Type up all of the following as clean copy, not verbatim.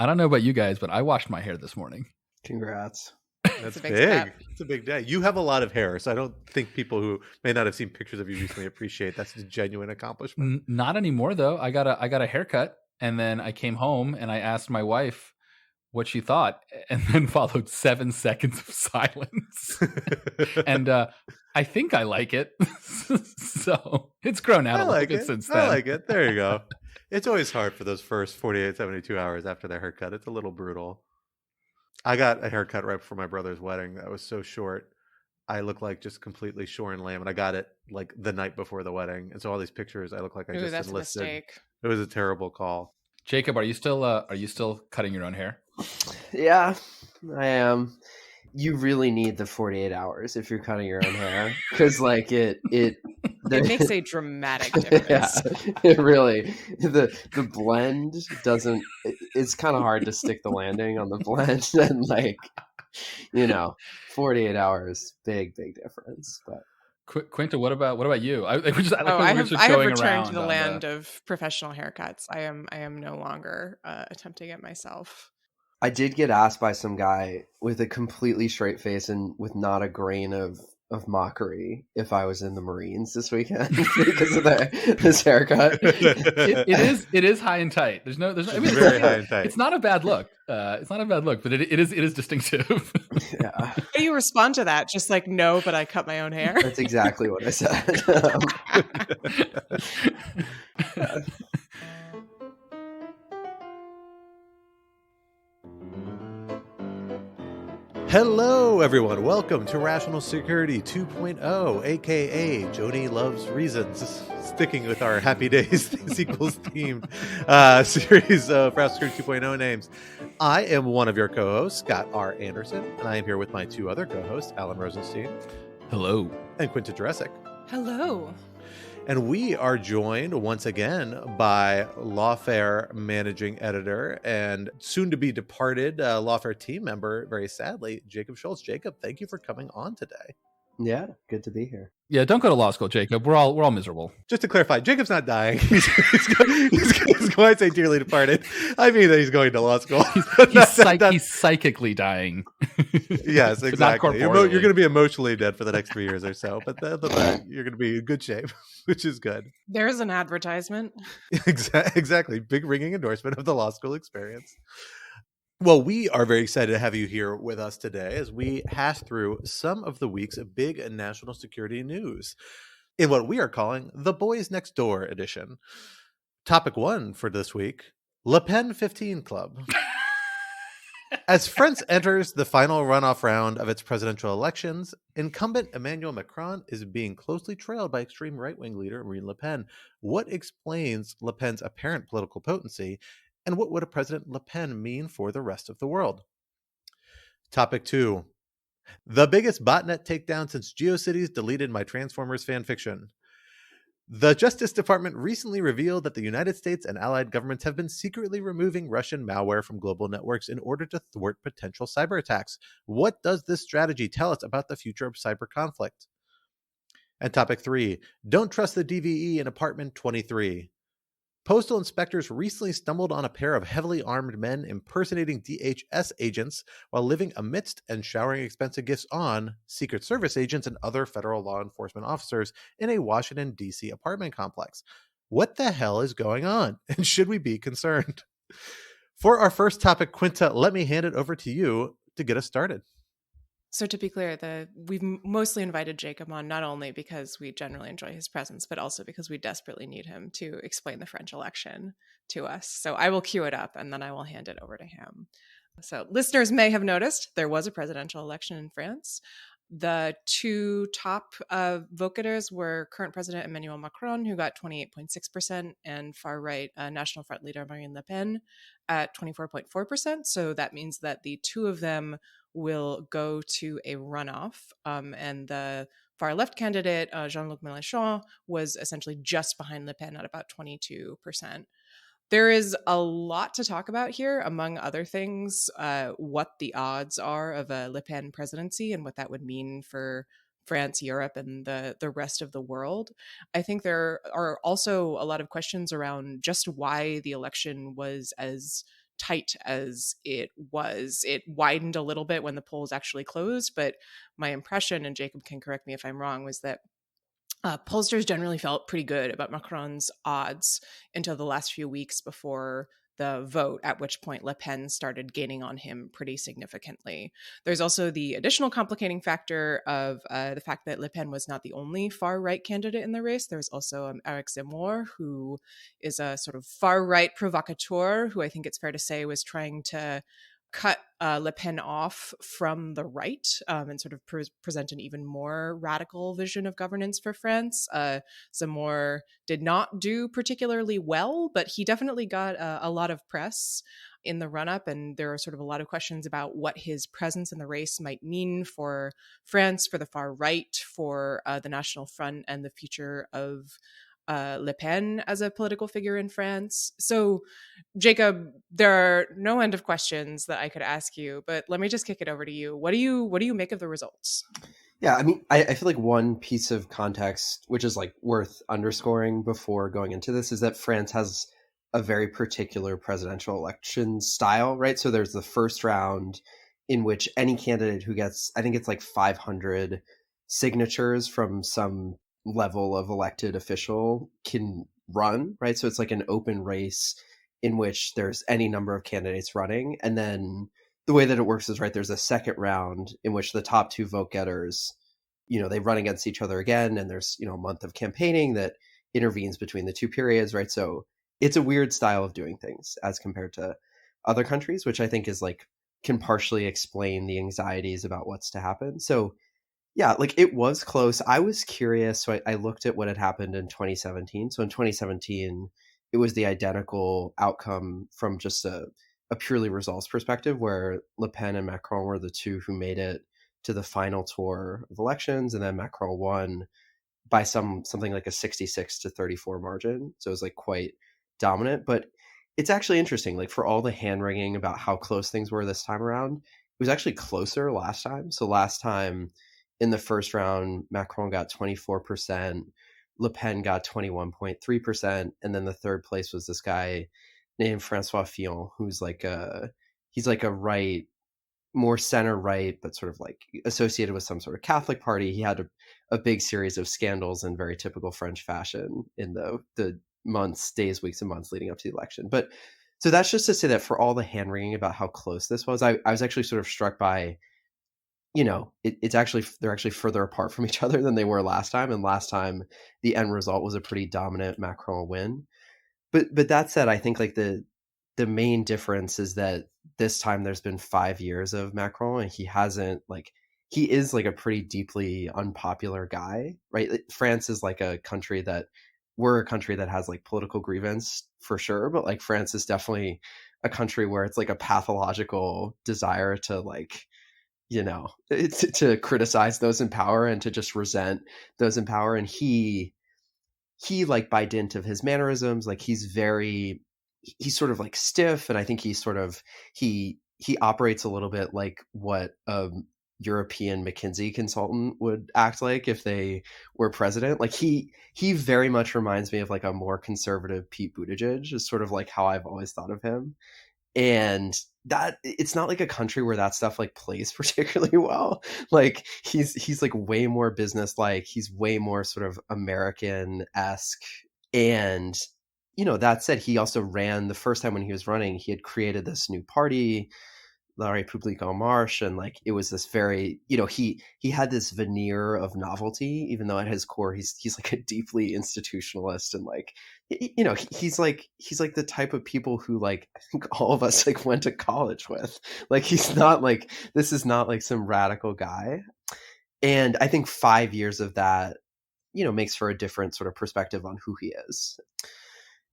I don't know about you guys, but I washed my hair this morning. Congrats. That's a big big. step. It's a big day. You have a lot of hair, so I don't think people who may not have seen pictures of you recently appreciate that's a genuine accomplishment. Not anymore, though. I got a haircut, and then I came home and I asked my wife what she thought, and then followed 7 seconds of silence. And I think I like it. So it's grown out a little bit since then. I like it. There you go. It's always hard for those first 48, 72 hours after their haircut. It's a little brutal. I got a haircut right before my brother's wedding. That was so short. I look like just completely shorn lamb, and I got it like the night before the wedding. And so all these pictures, I look like I just That's enlisted. a mistake. It was a terrible call. Jacob, are you still cutting your own hair? Yeah, I am. You really need the 48 hours if you're cutting your own hair, because like it makes a dramatic difference. Yeah, it really the blend doesn't. It's kind of hard to stick the landing on the blend, and 48 hours, big difference. But Quinta, what about you? I have returned to the land of professional haircuts. I am no longer attempting it myself. I did get asked by some guy with a completely straight face and with not a grain of mockery if I was in the Marines this weekend because of this haircut. It is high and tight. There's no. I mean, very high and tight. It's not a bad look. It's not a bad look, but it is distinctive. Yeah. How do you respond to that? Just like, no, but I cut my own hair. That's exactly what I said. Hello, everyone. Welcome to Rational Security 2.0, aka Joni Loves Reasons. Sticking with our Happy Days sequels themed series of Rational Security 2.0 names. I am one of your co-hosts, Scott R. Anderson, and I am here with my two other co-hosts, Alan Rosenstein. Hello. And Quinta Jurecic. Hello. And we are joined once again by Lawfare managing editor and soon to be departed Lawfare team member, very sadly, Jacob Schultz. Jacob, thank you for coming on today. Yeah, good to be here. Yeah, don't go to law school, Jacob. We're all miserable. Just to clarify, Jacob's not dying. He's going to say dearly departed. I mean that he's going to law school. He's psychically dying. Yes, exactly. You're going to be emotionally dead for the next 3 years or so, but you're going to be in good shape, which is good. There's an advertisement. Exactly. Big ringing endorsement of the law school experience. Well, we are very excited to have you here with us today as we hash through some of the week's big national security news in what we are calling the Boys Next Door edition. Topic 1 for this week, Le Pen 15 Club. As France enters the final runoff round of its presidential elections, incumbent Emmanuel Macron is being closely trailed by extreme right-wing leader Marine Le Pen. What explains Le Pen's apparent political potency? And what would a President Le Pen mean for the rest of the world? Topic 2. The biggest botnet takedown since GeoCities deleted my Transformers fanfiction. The Justice Department recently revealed that the United States and allied governments have been secretly removing Russian malware from global networks in order to thwart potential cyber attacks. What does this strategy tell us about the future of cyber conflict? And topic 3. Don't trust the DVE in apartment 23. Postal inspectors recently stumbled on a pair of heavily armed men impersonating DHS agents while living amidst and showering expensive gifts on Secret Service agents and other federal law enforcement officers in a Washington, D.C. apartment complex. What the hell is going on? And should we be concerned? For our first topic, Quinta, let me hand it over to you to get us started. So to be clear, we've mostly invited Jacob on not only because we generally enjoy his presence, but also because we desperately need him to explain the French election to us. So I will cue it up and then I will hand it over to him. So listeners may have noticed there was a presidential election in France. The two top vote getters were current President Emmanuel Macron, who got 28.6%, and far-right National Front leader Marine Le Pen at 24.4%. So that means that the two of them will go to a runoff. And the far-left candidate, Jean-Luc Mélenchon, was essentially just behind Le Pen at about 22%. There is a lot to talk about here, among other things, what the odds are of a Le Pen presidency and what that would mean for France, Europe, and the rest of the world. I think there are also a lot of questions around just why the election was as tight as it was. It widened a little bit when the polls actually closed, but my impression, and Jacob can correct me if I'm wrong, was that pollsters generally felt pretty good about Macron's odds until the last few weeks before the vote, at which point Le Pen started gaining on him pretty significantly. There's also the additional complicating factor of the fact that Le Pen was not the only far-right candidate in the race. There's also Eric Zemmour, who is a sort of far-right provocateur, who I think it's fair to say was trying to cut Le Pen off from the right and sort of present an even more radical vision of governance for France. Zemmour did not do particularly well, but he definitely got a lot of press in the run-up, and there are sort of a lot of questions about what his presence in the race might mean for France, for the far right, for the National Front, and the future of Le Pen as a political figure in France. So, Jacob, there are no end of questions that I could ask you, but let me just kick it over to you. What do you make of the results? Yeah, I mean, I feel like one piece of context, which is like worth underscoring before going into this, is that France has a very particular presidential election style, right? So there's the first round in which any candidate who gets, I think it's like 500 signatures from some level of elected official can run, right? So it's like an open race in which there's any number of candidates running. And then the way that it works is, right, there's a second round in which the top two vote getters, they run against each other again. And there's, a month of campaigning that intervenes between the two periods, right? So it's a weird style of doing things as compared to other countries, which I think is like, can partially explain the anxieties about what's to happen. So yeah, like it was close. I was curious. So I looked at what had happened in 2017. So in 2017, it was the identical outcome from just a purely results perspective, where Le Pen and Macron were the two who made it to the final tour of elections. And then Macron won by something like a 66-34 margin. So it was like quite dominant. But it's actually interesting, like for all the hand wringing about how close things were this time around, it was actually closer last time. So last time, in the first round, Macron got 24%, Le Pen got 21.3%, and then the third place was this guy named Francois Fillon, who's he's like a right, more center right, but sort of like associated with some sort of Catholic party. He had a big series of scandals in very typical French fashion in the days, weeks, and months leading up to the election. But so that's just to say that for all the hand wringing about how close this was, I was actually sort of struck by, it's actually, they're actually further apart from each other than they were last time. And last time the end result was a pretty dominant Macron win. But that said, I think like the main difference is that this time there's been 5 years of Macron, and he is like a pretty deeply unpopular guy, right? France is like we're a country that has like political grievance for sure. But like France is definitely a country where it's like a pathological desire to like, to criticize those in power and to just resent those in power. And he like by dint of his mannerisms, like he's sort of like stiff. And I think he's sort of, he operates a little bit like what a European McKinsey consultant would act like if they were president. Like he very much reminds me of like a more conservative Pete Buttigieg, is sort of like how I've always thought of him. And that it's not like a country where that stuff like plays particularly well. Like he's like way more business-like. He's way more sort of American-esque. And, that said, he also ran the first time when he was running, he had created this new party, La République en Marche. And like, it was this very, he had this veneer of novelty, even though at his core, he's like a deeply institutionalist. And like, he's like the type of people who like, I think all of us like went to college with. Like, he's not like, this is not like some radical guy. And I think 5 years of that, makes for a different sort of perspective on who he is.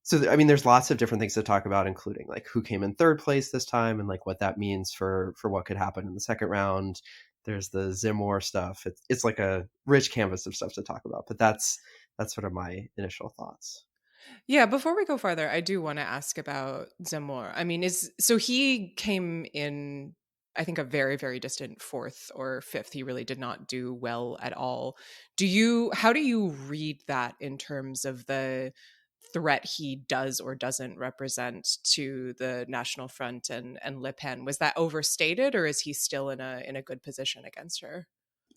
So, I mean, there's lots of different things to talk about, including like who came in third place this time and like what that means for what could happen in the second round. There's the Zemmour stuff. It's like a rich canvas of stuff to talk about, but that's sort of my initial thoughts. Yeah, before we go farther, I do want to ask about Zemmour. I mean, so he came in, I think, a very, very distant fourth or fifth. He really did not do well at all. How do you read that in terms of the threat he does or doesn't represent to the National Front and Le Pen. Was that overstated, or is he still in a good position against her?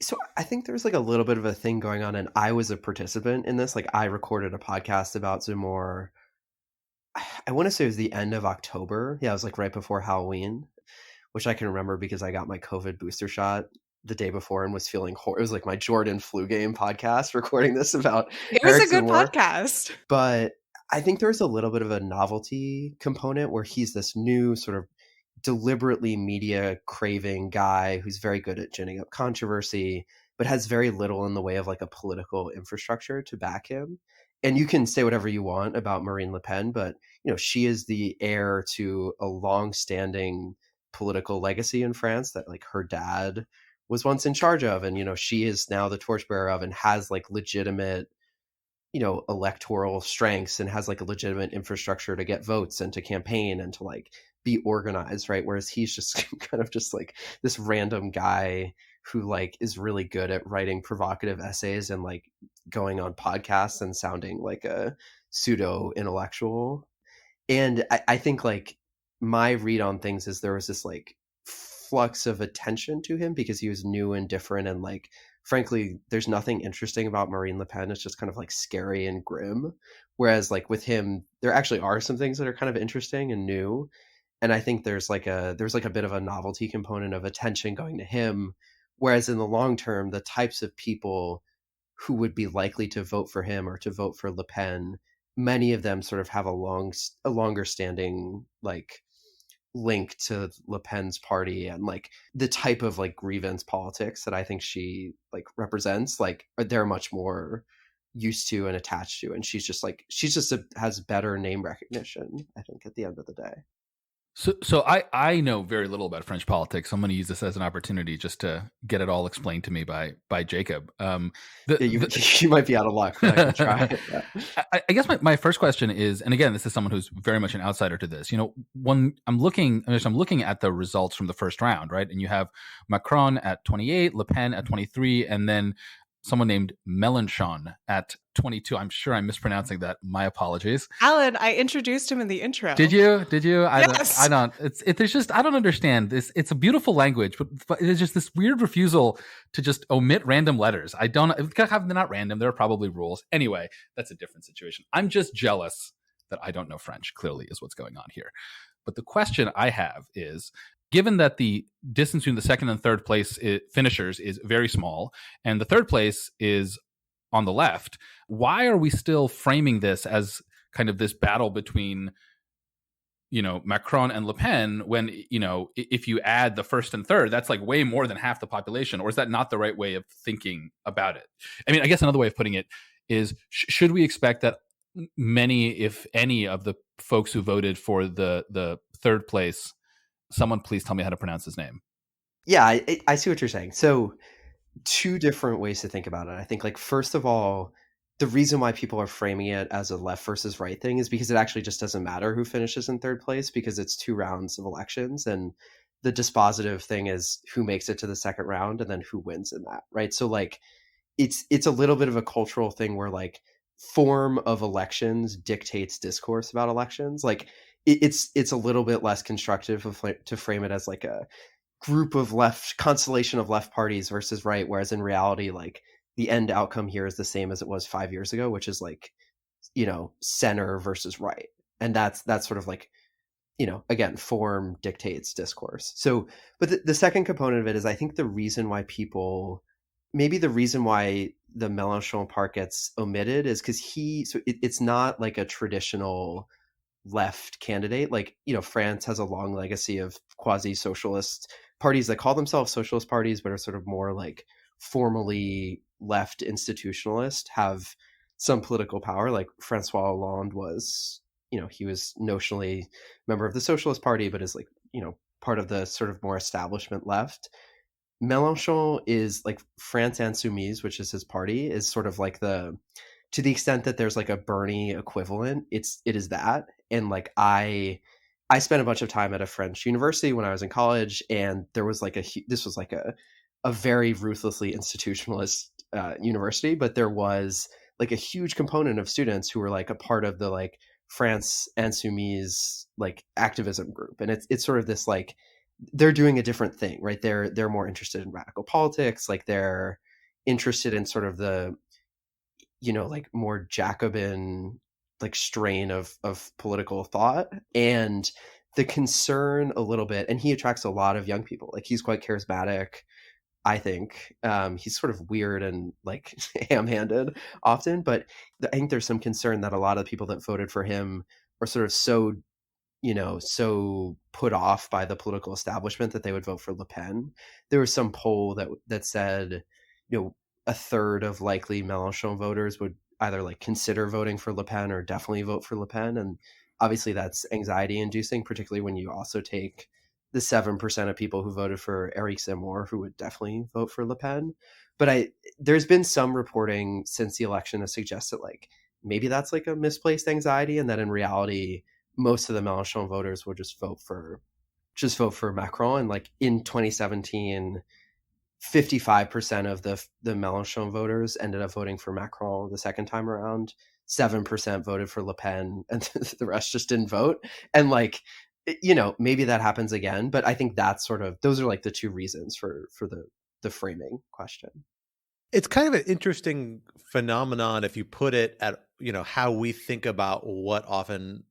So I think there's like a little bit of a thing going on, and I was a participant in this. Like I recorded a podcast about Zemmour. I want to say it was the end of October. Yeah, it was like right before Halloween, which I can remember because I got my COVID booster shot the day before and was feeling it was like my Jordan flu game podcast recording this about it was Eric a good Zemmour. Podcast. But I think there's a little bit of a novelty component where he's this new sort of deliberately media craving guy who's very good at ginning up controversy, but has very little in the way of like a political infrastructure to back him. And you can say whatever you want about Marine Le Pen, but you know, she is the heir to a long-standing political legacy in France that like her dad was once in charge of, and you know, she is now the torchbearer of, and has like legitimate, you know, electoral strengths, and has like a legitimate infrastructure to get votes and to campaign and to like be organized, right? Whereas he's just kind of just like this random guy who like is really good at writing provocative essays and like going on podcasts and sounding like a pseudo intellectual. And I think like my read on things is there was this like flux of attention to him because he was new and different, and like frankly there's nothing interesting about Marine Le Pen. It's just kind of like scary and grim, whereas like with him there actually are some things that are kind of interesting and new. And I think there's like a bit of a novelty component of attention going to him, whereas in the long term the types of people who would be likely to vote for him or to vote for Le Pen, many of them sort of have a longer standing like link to Le Pen's party, and like the type of like grievance politics that I think she like represents, like they're much more used to and attached to, and she's just has better name recognition, I think, at the end of the day. So I know very little about French politics. I'm going to use this as an opportunity just to get it all explained to me by Jacob. You might be out of luck, but I can try. Yeah. I guess my first question is, and again, this is someone who's very much an outsider to this. You know, when I'm looking at the results from the first round, right? And you have Macron at 28, Le Pen at 23, and then someone named Mélenchon at 22. I'm sure I'm mispronouncing that. My apologies. Alan, I introduced him in the intro. Did you? Yes. I don't. There's just, I don't understand this. It's a beautiful language, but there's just this weird refusal to just omit random letters. They're not random. There are probably rules. Anyway, that's a different situation. I'm just jealous that I don't know French, clearly, is what's going on here. But the question I have is, given that the distance between the second and third place finishers is very small, and the third place is on the left, why are we still framing this as kind of this battle between, you know, Macron and Le Pen, when, you know, if you add the first and third, that's like way more than half the population? Or is that not the right way of thinking about it? I mean, I guess another way of putting it is, should we expect that many, if any, of the folks who voted for the third place, someone please tell me how to pronounce his name. Yeah, I see what you're saying. So two different ways to think about it. I think, like, first of all, the reason why people are framing it as a left versus right thing is because it actually just doesn't matter who finishes in third place, because it's 2 rounds of elections, and the dispositive thing is who makes it to the second round and then who wins in that, right? So like it's a little bit of a cultural thing where like form of elections dictates discourse about elections. Like it's a little bit less constructive to frame it as like a group of constellation of left parties versus right, whereas in reality, like the end outcome here is the same as it was 5 years ago, which is like, you know, center versus right. And that's sort of like, you know, again, form dictates discourse. So, but the second component of it is, I think the reason why the reason why the Mélenchon part gets omitted is because it's not like a traditional left candidate. Like, you know, France has a long legacy of quasi-socialist parties that call themselves socialist parties, but are sort of more like formally left institutionalist, have some political power. Like Francois Hollande was, you know, he was notionally a member of the Socialist Party, but is like, you know, part of the sort of more establishment left. Mélenchon is like France Insoumise, which is his party, is sort of like to the extent that there's like a Bernie equivalent, it is that. And like I spent a bunch of time at a French university when I was in college, and there was like this was like a very ruthlessly institutionalist university, but there was like a huge component of students who were like a part of the like France Insoumise like activism group. And it's sort of this like, they're doing a different thing, right? They're more interested in radical politics. Like they're interested in sort of the, like more Jacobin like strain of political thought, and the concern a little bit. And he attracts a lot of young people. Like he's quite charismatic, I think. He's sort of weird and like ham-handed often, but I think there's some concern that a lot of people that voted for him are sort of so put off by the political establishment that they would vote for Le Pen. There was some poll that said, a third of likely Mélenchon voters would either like consider voting for Le Pen or definitely vote for Le Pen. And obviously that's anxiety inducing, particularly when you also take the 7% of people who voted for Eric Zemmour who would definitely vote for Le Pen. But there's been some reporting since the election that suggests that like maybe that's like a misplaced anxiety, and that in reality most of the Mélenchon voters will just vote for Macron. And like in 2017, 55% of the Mélenchon voters ended up voting for Macron the second time around. 7% voted for Le Pen, and the rest just didn't vote. And like, maybe that happens again, but I think that's sort of, those are like the two reasons for the framing question. It's kind of an interesting phenomenon if you put it at, how we think about what often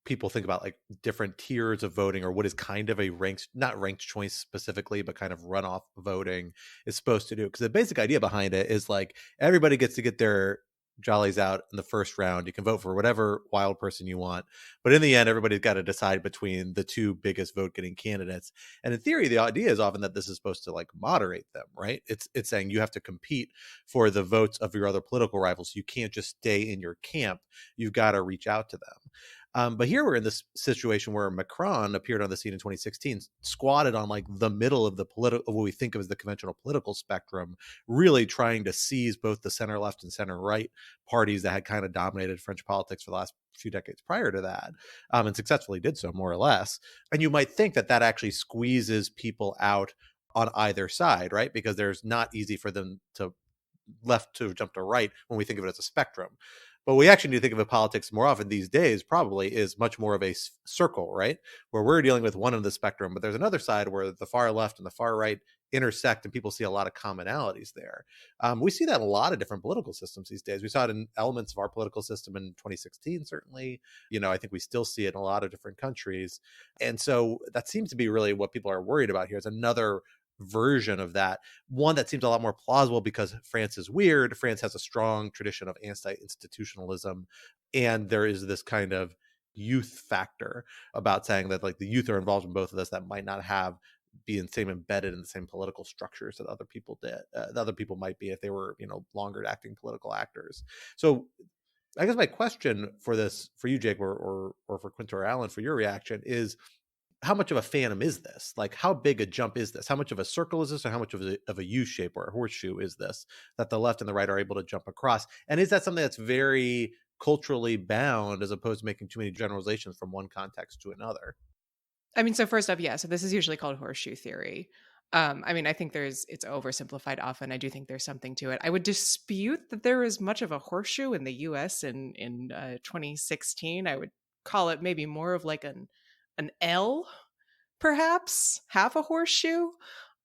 people think about like different tiers of voting, or what is kind of a not ranked choice specifically, but kind of runoff voting is supposed to do. Because the basic idea behind it is like everybody gets to get their jollies out in the first round. You can vote for whatever wild person you want, but in the end, everybody's got to decide between the two biggest vote getting candidates. And in theory, the idea is often that this is supposed to like moderate them, right? It's saying you have to compete for the votes of your other political rivals. You can't just stay in your camp. You've got to reach out to them. But here we're in this situation where Macron appeared on the scene in 2016, squatted on like the middle of of what we think of as the conventional political spectrum, really trying to seize both the center left and center right parties that had kind of dominated French politics for the last few decades prior to that, and successfully did so, more or less. And you might think that actually squeezes people out on either side, right? Because there's not easy for them to left to jump to right when we think of it as a spectrum. But we actually need to think of it politics more often these days, probably is much more of a circle, right? Where we're dealing with one end of the spectrum, but there's another side where the far left and the far right intersect, and people see a lot of commonalities there. We see that in a lot of different political systems these days. We saw it in elements of our political system in 2016, certainly. I think we still see it in a lot of different countries. And so that seems to be really what people are worried about here, is another version of that, one that seems a lot more plausible because France is weird. France has a strong tradition of anti-institutionalism, and there is this kind of youth factor about saying that like the youth are involved in both of this that might not be embedded in the same political structures that other people did. That other people might be if they were longer acting political actors. So I guess my question for you, Jake, or for Quinta or Alan, for your reaction is, how much of a phantom is this? Like, how big a jump is this? How much of a circle is this, or how much of a U shape or a horseshoe is this that the left and the right are able to jump across? And is that something that's very culturally bound, as opposed to making too many generalizations from one context to another? I mean, so first off, yeah, so this is usually called horseshoe theory. I think it's oversimplified often. I do think there's something to it. I would dispute that there is much of a horseshoe in the US in 2016. I would call it maybe more of like an L, perhaps half a horseshoe.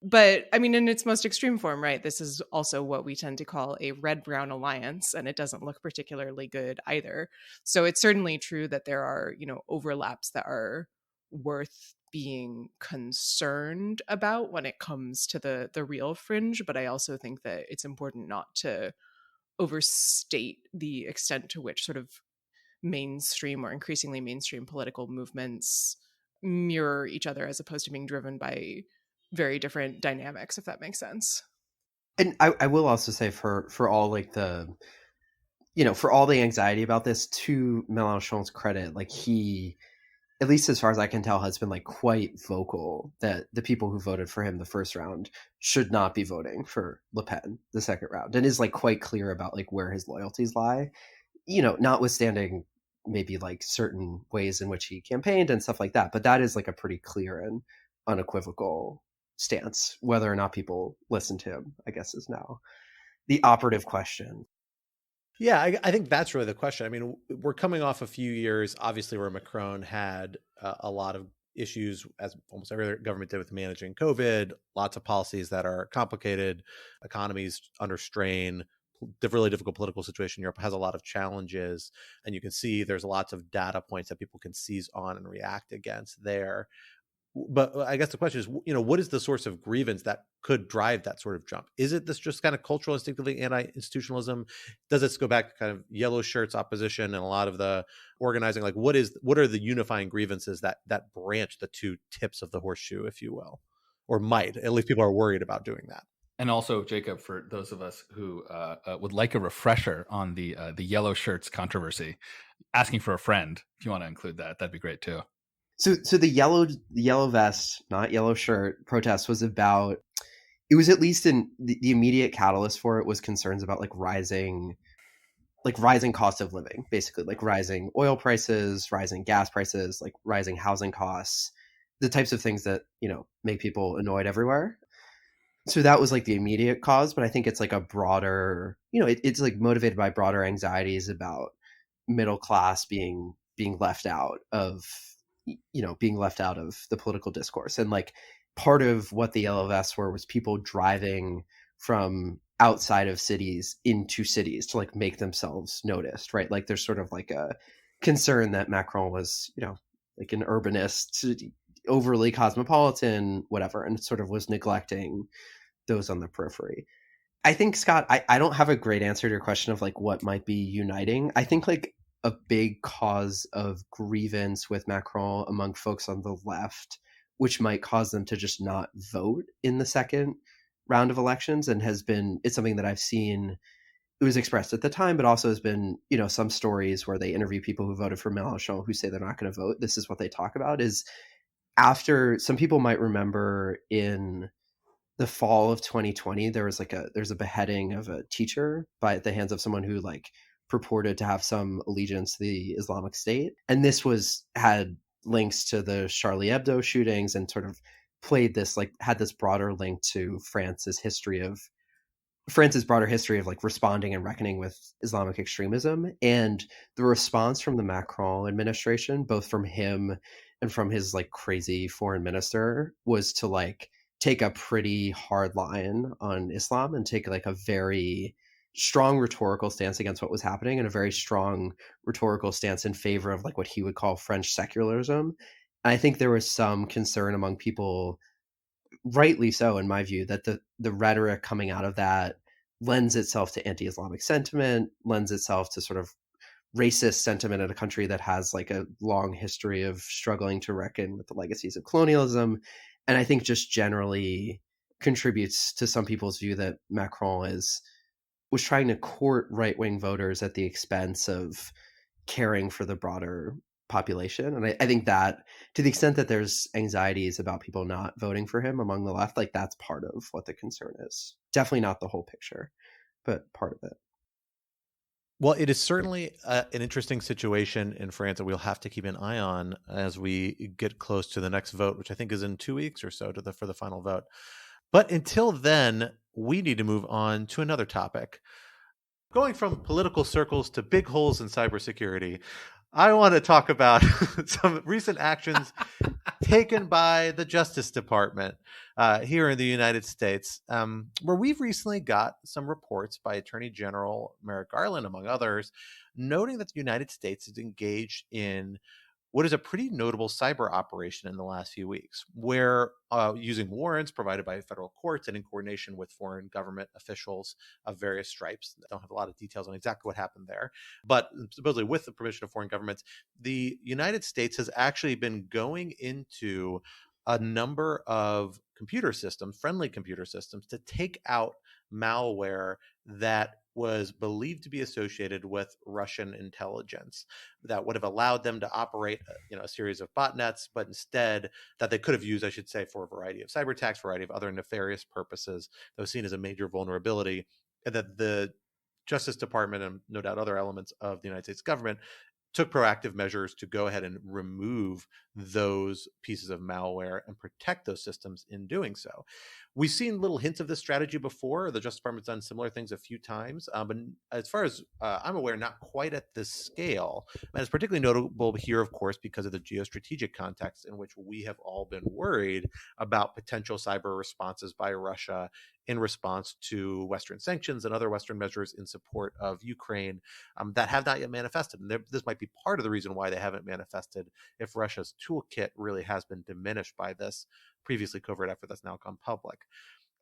But I mean, in its most extreme form, right? This is also what we tend to call a red-brown alliance, and it doesn't look particularly good either. So it's certainly true that there are, overlaps that are worth being concerned about when it comes to the real fringe. But I also think that it's important not to overstate the extent to which sort of mainstream or increasingly mainstream political movements mirror each other as opposed to being driven by very different dynamics, if that makes sense. And I will also say for all like for all the anxiety about this, to Mélenchon's credit, like he, at least as far as I can tell, has been like quite vocal that the people who voted for him the first round should not be voting for Le Pen the second round, and is like quite clear about like where his loyalties lie, notwithstanding maybe like certain ways in which he campaigned and stuff like that. But that is like a pretty clear and unequivocal stance. Whether or not people listen to him, I guess, is now the operative question. Yeah, I think that's really the question. I mean, we're coming off a few years, obviously, where Macron had a lot of issues, as almost every other government did, with managing COVID, lots of policies that are complicated, economies under strain, the really difficult political situation in Europe has a lot of challenges. And you can see there's lots of data points that people can seize on and react against there. But I guess the question is, what is the source of grievance that could drive that sort of jump? Is it this just kind of cultural, instinctively anti-institutionalism? Does this go back to kind of yellow shirts opposition and a lot of the organizing? Like, what are the unifying grievances that branch the two tips of the horseshoe, if you will, or might? At least people are worried about doing that. And also, Jacob, for those of us who would like a refresher on the yellow shirts controversy, asking for a friend, if you want to include that, that'd be great too. So the yellow vest, not yellow shirt protest was about, it was at least in the immediate catalyst for it was concerns about rising cost of living, basically, like rising oil prices, rising gas prices, like rising housing costs, the types of things that, make people annoyed everywhere. So that was like the immediate cause, but I think it's like a broader, it's like motivated by broader anxieties about middle class being left out of, being left out of the political discourse. And like part of what the yellow vests were was people driving from outside of cities into cities to like make themselves noticed, right? Like there's sort of like a concern that Macron was, like an urbanist, overly cosmopolitan, whatever, and sort of was neglecting those on the periphery. I think, Scott, I don't have a great answer to your question of like what might be uniting. I think like a big cause of grievance with Macron among folks on the left, which might cause them to just not vote in the second round of elections, and it's something that I've seen. It was expressed at the time, but also has been, some stories where they interview people who voted for Mélenchon who say they're not going to vote. This is what they talk about is after, some people might remember in the fall of 2020, there's a beheading of a teacher by the hands of someone who like purported to have some allegiance to the Islamic State. And this had links to the Charlie Hebdo shootings and sort of had this broader link to France's broader history of like responding and reckoning with Islamic extremism. And the response from the Macron administration, both from him and from his like crazy foreign minister, was to like take a pretty hard line on Islam and take like a very strong rhetorical stance against what was happening and a very strong rhetorical stance in favor of like what he would call French secularism. And I think there was some concern among people, rightly so in my view, that the rhetoric coming out of that lends itself to anti-Islamic sentiment, lends itself to sort of racist sentiment in a country that has like a long history of struggling to reckon with the legacies of colonialism. And I think just generally contributes to some people's view that Macron was trying to court right-wing voters at the expense of caring for the broader population. And I think that to the extent that there's anxieties about people not voting for him among the left, like that's part of what the concern is. Definitely not the whole picture, but part of it. Well, it is certainly an interesting situation in France that we'll have to keep an eye on as we get close to the next vote, which I think is in 2 weeks or so for the final vote. But until then, we need to move on to another topic. Going from political circles to big holes in cybersecurity, I want to talk about some recent actions taken by the Justice Department here in the United States, where we've recently got some reports by Attorney General Merrick Garland, among others, noting that the United States is engaged in what is a pretty notable cyber operation in the last few weeks, where using warrants provided by federal courts and in coordination with foreign government officials of various stripes. I don't have a lot of details on exactly what happened there, but supposedly with the permission of foreign governments, the United States has actually been going into a number of friendly computer systems, to take out malware that was believed to be associated with Russian intelligence that would have allowed them to operate, a series of botnets, but instead that they could have used, I should say, for a variety of cyber attacks, variety of other nefarious purposes that was seen as a major vulnerability, and that the Justice Department and no doubt other elements of the United States government took proactive measures to go ahead and remove those pieces of malware and protect those systems in doing so. We've seen little hints of this strategy before. The Justice Department's done similar things a few times, but as far as I'm aware, not quite at this scale. And it's particularly notable here, of course, because of the geostrategic context in which we have all been worried about potential cyber responses by Russia in response to Western sanctions and other Western measures in support of Ukraine that have not yet manifested. And this might be part of the reason why they haven't manifested, if Russia's toolkit really has been diminished by this previously covert effort that's now gone public.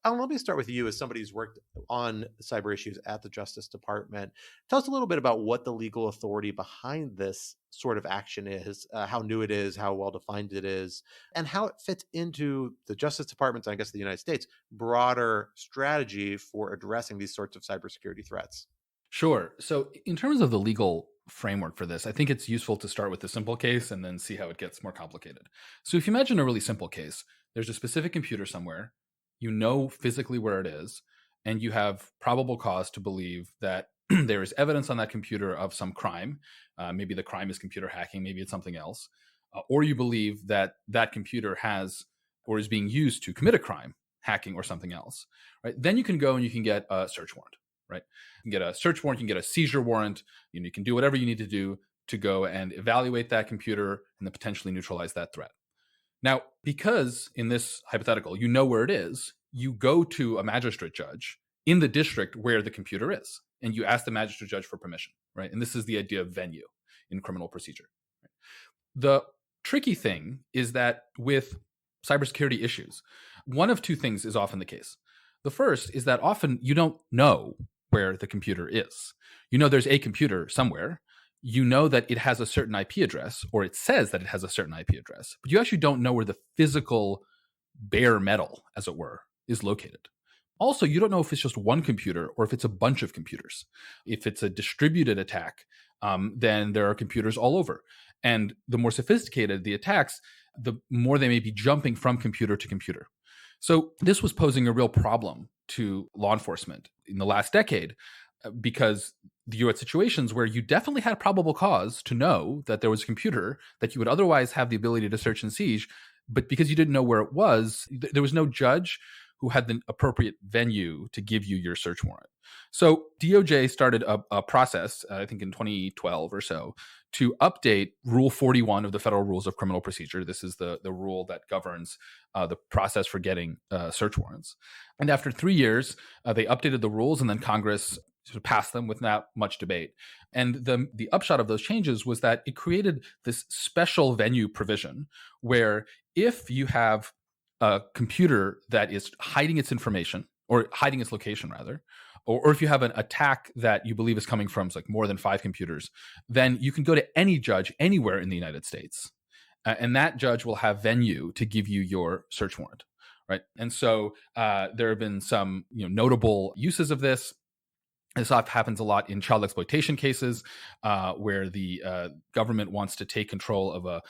Alan, let me start with you as somebody who's worked on cyber issues at the Justice Department. Tell us a little bit about what the legal authority behind this sort of action is, how new it is, how well-defined it is, and how it fits into the Justice Department's, I guess the United States, broader strategy for addressing these sorts of cybersecurity threats. Sure. So in terms of the legal framework for this, I think it's useful to start with the simple case and then see how it gets more complicated. So if you imagine a really simple case, there's a specific computer somewhere, you know physically where it is, and you have probable cause to believe that there is evidence on that computer of some crime. Maybe the crime is computer hacking, maybe it's something else. Or you believe that that computer has or is being used to commit a crime, hacking or something else. Right? Then you can go and you can get a search warrant. Right? You can get a search warrant, you can get a seizure warrant, you can do whatever you need to do to go and evaluate that computer and then potentially neutralize that threat. Now, because in this hypothetical, you know where it is, you go to a magistrate judge in the district where the computer is, and you ask the magistrate judge for permission, right? And this is the idea of venue in criminal procedure. Right? The tricky thing is that with cybersecurity issues, one of two things is often the case. The first is that often you don't know where the computer is. You know there's a computer somewhere. You know that it has a certain IP address, or it says that it has a certain IP address, but you actually don't know where the physical bare metal, as it were, is located. Also, you don't know if it's just one computer or if it's a bunch of computers. If it's a distributed attack, then there are computers all over. And the more sophisticated the attacks, the more they may be jumping from computer to computer. So this was posing a real problem to law enforcement in the last decade, because you had situations where you definitely had probable cause to know that there was a computer that you would otherwise have the ability to search and seize, but because you didn't know where it was, there was no judge who had the appropriate venue to give you your search warrant. So DOJ started a process, I think in 2012 or so, to update Rule 41 of the Federal Rules of Criminal Procedure. This is the rule that governs the process for getting search warrants. And after 3 years, they updated the rules, and then Congress sort of passed them with not much debate. And the upshot of those changes was that it created this special venue provision where if you have a computer that is hiding its information, or hiding its location rather, or if you have an attack that you believe is coming from like more than 5 computers, then you can go to any judge anywhere in the United States, and that judge will have venue to give you your search warrant, right? And so there have been some notable uses of this. This happens a lot in child exploitation cases, where the government wants to take control of a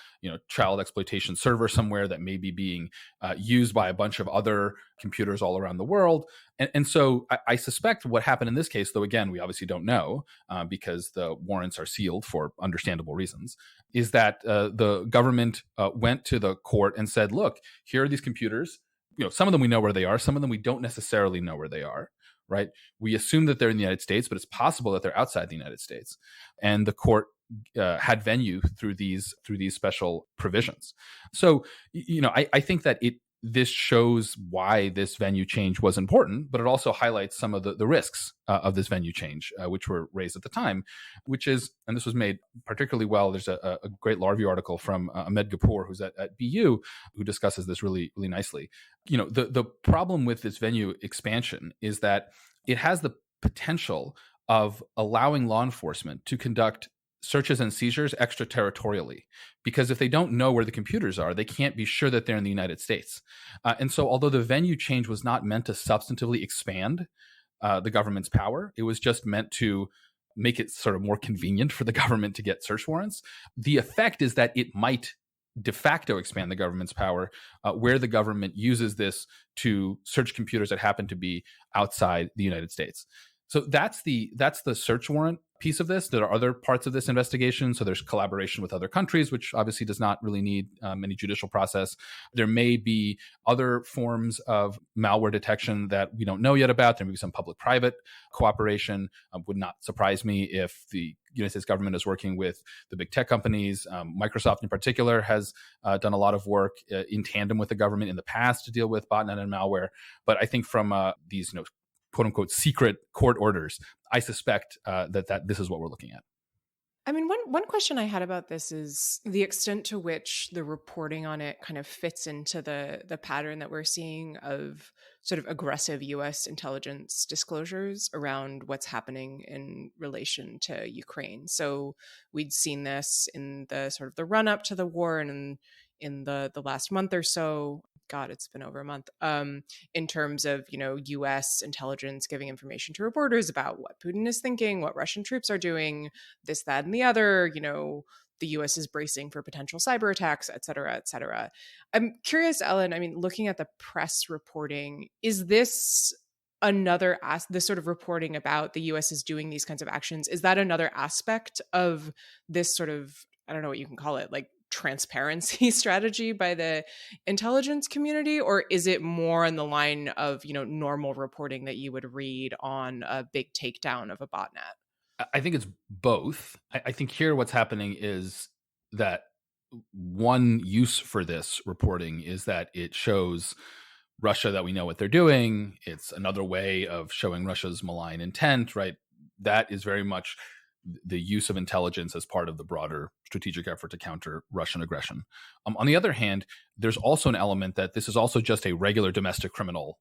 child exploitation server somewhere that may be being used by a bunch of other computers all around the world. And so I suspect what happened in this case, though again we obviously don't know because the warrants are sealed for understandable reasons, is that the government went to the court and said, "Look, here are these computers. Some of them we know where they are. Some of them we don't necessarily know where they are." Right? We assume that they're in the United States, but it's possible that they're outside the United States. And the court had venue through these special provisions. So, I think that this shows why this venue change was important, but it also highlights some of the risks of this venue change, which were raised at the time, which is, and this was made particularly well, there's a great law review article from Ahmed Kapoor, who's at BU, who discusses this really, really nicely. The problem with this venue expansion is that it has the potential of allowing law enforcement to conduct searches and seizures extraterritorially, because if they don't know where the computers are, they can't be sure that they're in the United States. And so although the venue change was not meant to substantively expand the government's power, it was just meant to make it sort of more convenient for the government to get search warrants. The effect is that it might de facto expand the government's power, where the government uses this to search computers that happen to be outside the United States. So that's the search warrant piece of this. There are other parts of this investigation. So there's collaboration with other countries, which obviously does not really need any judicial process. There may be other forms of malware detection that we don't know yet about. There may be some public-private cooperation. Would not surprise me if the United States government is working with the big tech companies. Microsoft in particular has done a lot of work in tandem with the government in the past to deal with botnet and malware. But I think from these, quote unquote, secret court orders, I suspect that this is what we're looking at. I mean, one question I had about this is the extent to which the reporting on it kind of fits into the pattern that we're seeing of sort of aggressive U.S. intelligence disclosures around what's happening in relation to Ukraine. So we'd seen this in the sort of the run up to the war and in the last month or so. God, it's been over a month, in terms of, U.S. intelligence giving information to reporters about what Putin is thinking, what Russian troops are doing, this, that, and the other, the U.S. is bracing for potential cyber attacks, et cetera, et cetera. I'm curious, Ellen, I mean, looking at the press reporting, is this another this sort of reporting about the U.S. is doing these kinds of actions, is that another aspect of this sort of, I don't know what you can call it, like transparency strategy by the intelligence community, or is it more in the line of normal reporting that you would read on a big takedown of a botnet? I think it's both. I think here what's happening is that one use for this reporting is that it shows Russia that we know what they're doing. It's another way of showing Russia's malign intent, right? That is very much the use of intelligence as part of the broader strategic effort to counter Russian aggression. On the other hand, there's also an element that this is also just a regular domestic criminal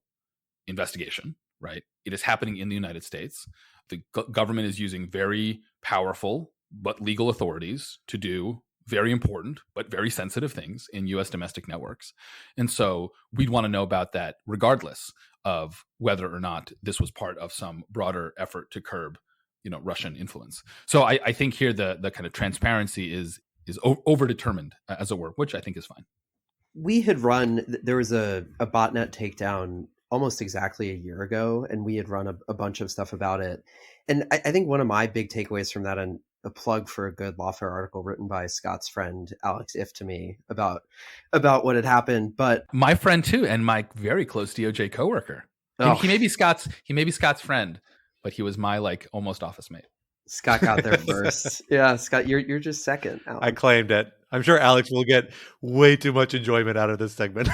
investigation, right? It is happening in the United States. The government is using very powerful but legal authorities to do very important but very sensitive things in U.S. domestic networks. And so we'd want to know about that regardless of whether or not this was part of some broader effort to curb Russian influence. So I think here the kind of transparency is overdetermined, as it were, which I think is fine. We had there was a botnet takedown almost exactly a year ago, and we had run a bunch of stuff about it. And I think one of my big takeaways from that, and a plug for a good Lawfare article written by Scott's friend Alex Iftemi about what had happened. But my friend too, and my very close DOJ coworker. He may be Scott's friend, but he was my almost office mate. Scott got there first. Yeah, Scott, you're just second, Alex. I claimed it. I'm sure Alex will get way too much enjoyment out of this segment.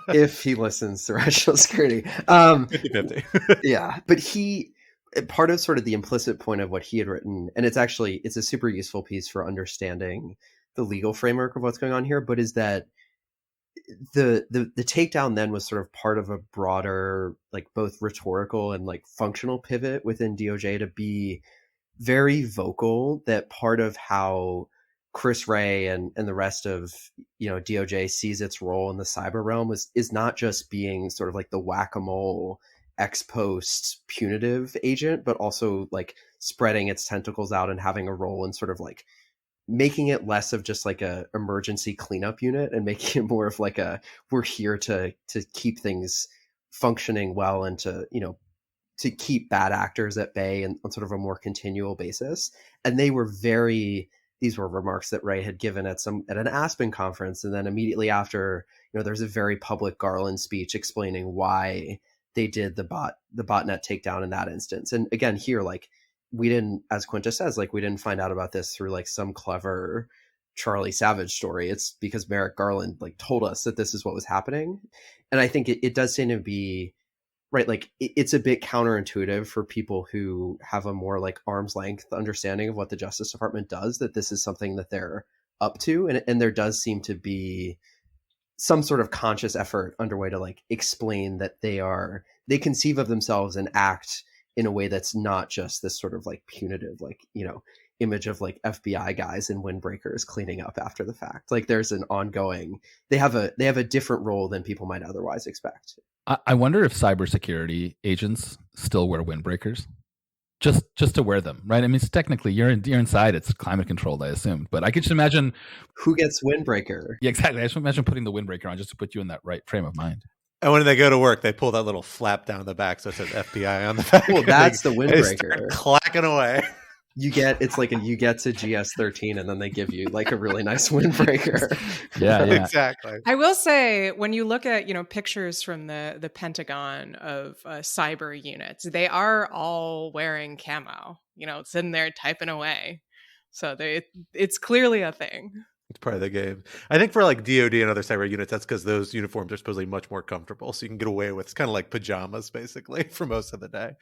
If he listens to National Security. 50-50. Yeah, but part of sort of the implicit point of what he had written, and it's a super useful piece for understanding the legal framework of what's going on here, but is that the takedown then was sort of part of a broader, both rhetorical and functional pivot within DOJ to be very vocal that part of how Chris Wray and the rest of DOJ sees its role in the cyber realm is not just being sort of the whack-a-mole ex post punitive agent, but also spreading its tentacles out and having a role in sort of making it less of just a emergency cleanup unit and making it more of we're here to keep things functioning well and to keep bad actors at bay and on sort of a more continual basis. And these were remarks that Ray had given at an Aspen conference. And then immediately after, there's a very public Garland speech explaining why they did the botnet takedown in that instance. And again, here, we didn't, as Quinta says, we didn't find out about this through some clever Charlie Savage story. It's because Merrick Garland told us that this is what was happening. And I think it does seem to be right. It's a bit counterintuitive for people who have a more arm's length understanding of what the Justice Department does, that this is something that they're up to. And there does seem to be some sort of conscious effort underway to explain that they conceive of themselves and act in a way that's not just this sort of punitive, image of FBI guys and windbreakers cleaning up after the fact. There's an ongoing, they have a different role than people might otherwise expect. I wonder if cybersecurity agents still wear windbreakers, just to wear them, right? I mean, it's technically you're inside. It's climate controlled, I assumed, but I could just imagine who gets windbreaker. Yeah, exactly. I just imagine putting the windbreaker on just to put you in that right frame of mind. And when they go to work, they pull that little flap down the back so it says FBI on the back. Well, that's the windbreaker. Clacking away. you get to GS13 and then they give you like a really nice windbreaker. Yeah. Exactly. I will say, when you look at pictures from the Pentagon of cyber units, they are all wearing camo. Sitting there typing away, so it's clearly a thing. It's part of the game. I think for like DoD and other cyber units, that's because those uniforms are supposedly much more comfortable, so you can get away with it's kind of like pajamas basically for most of the day.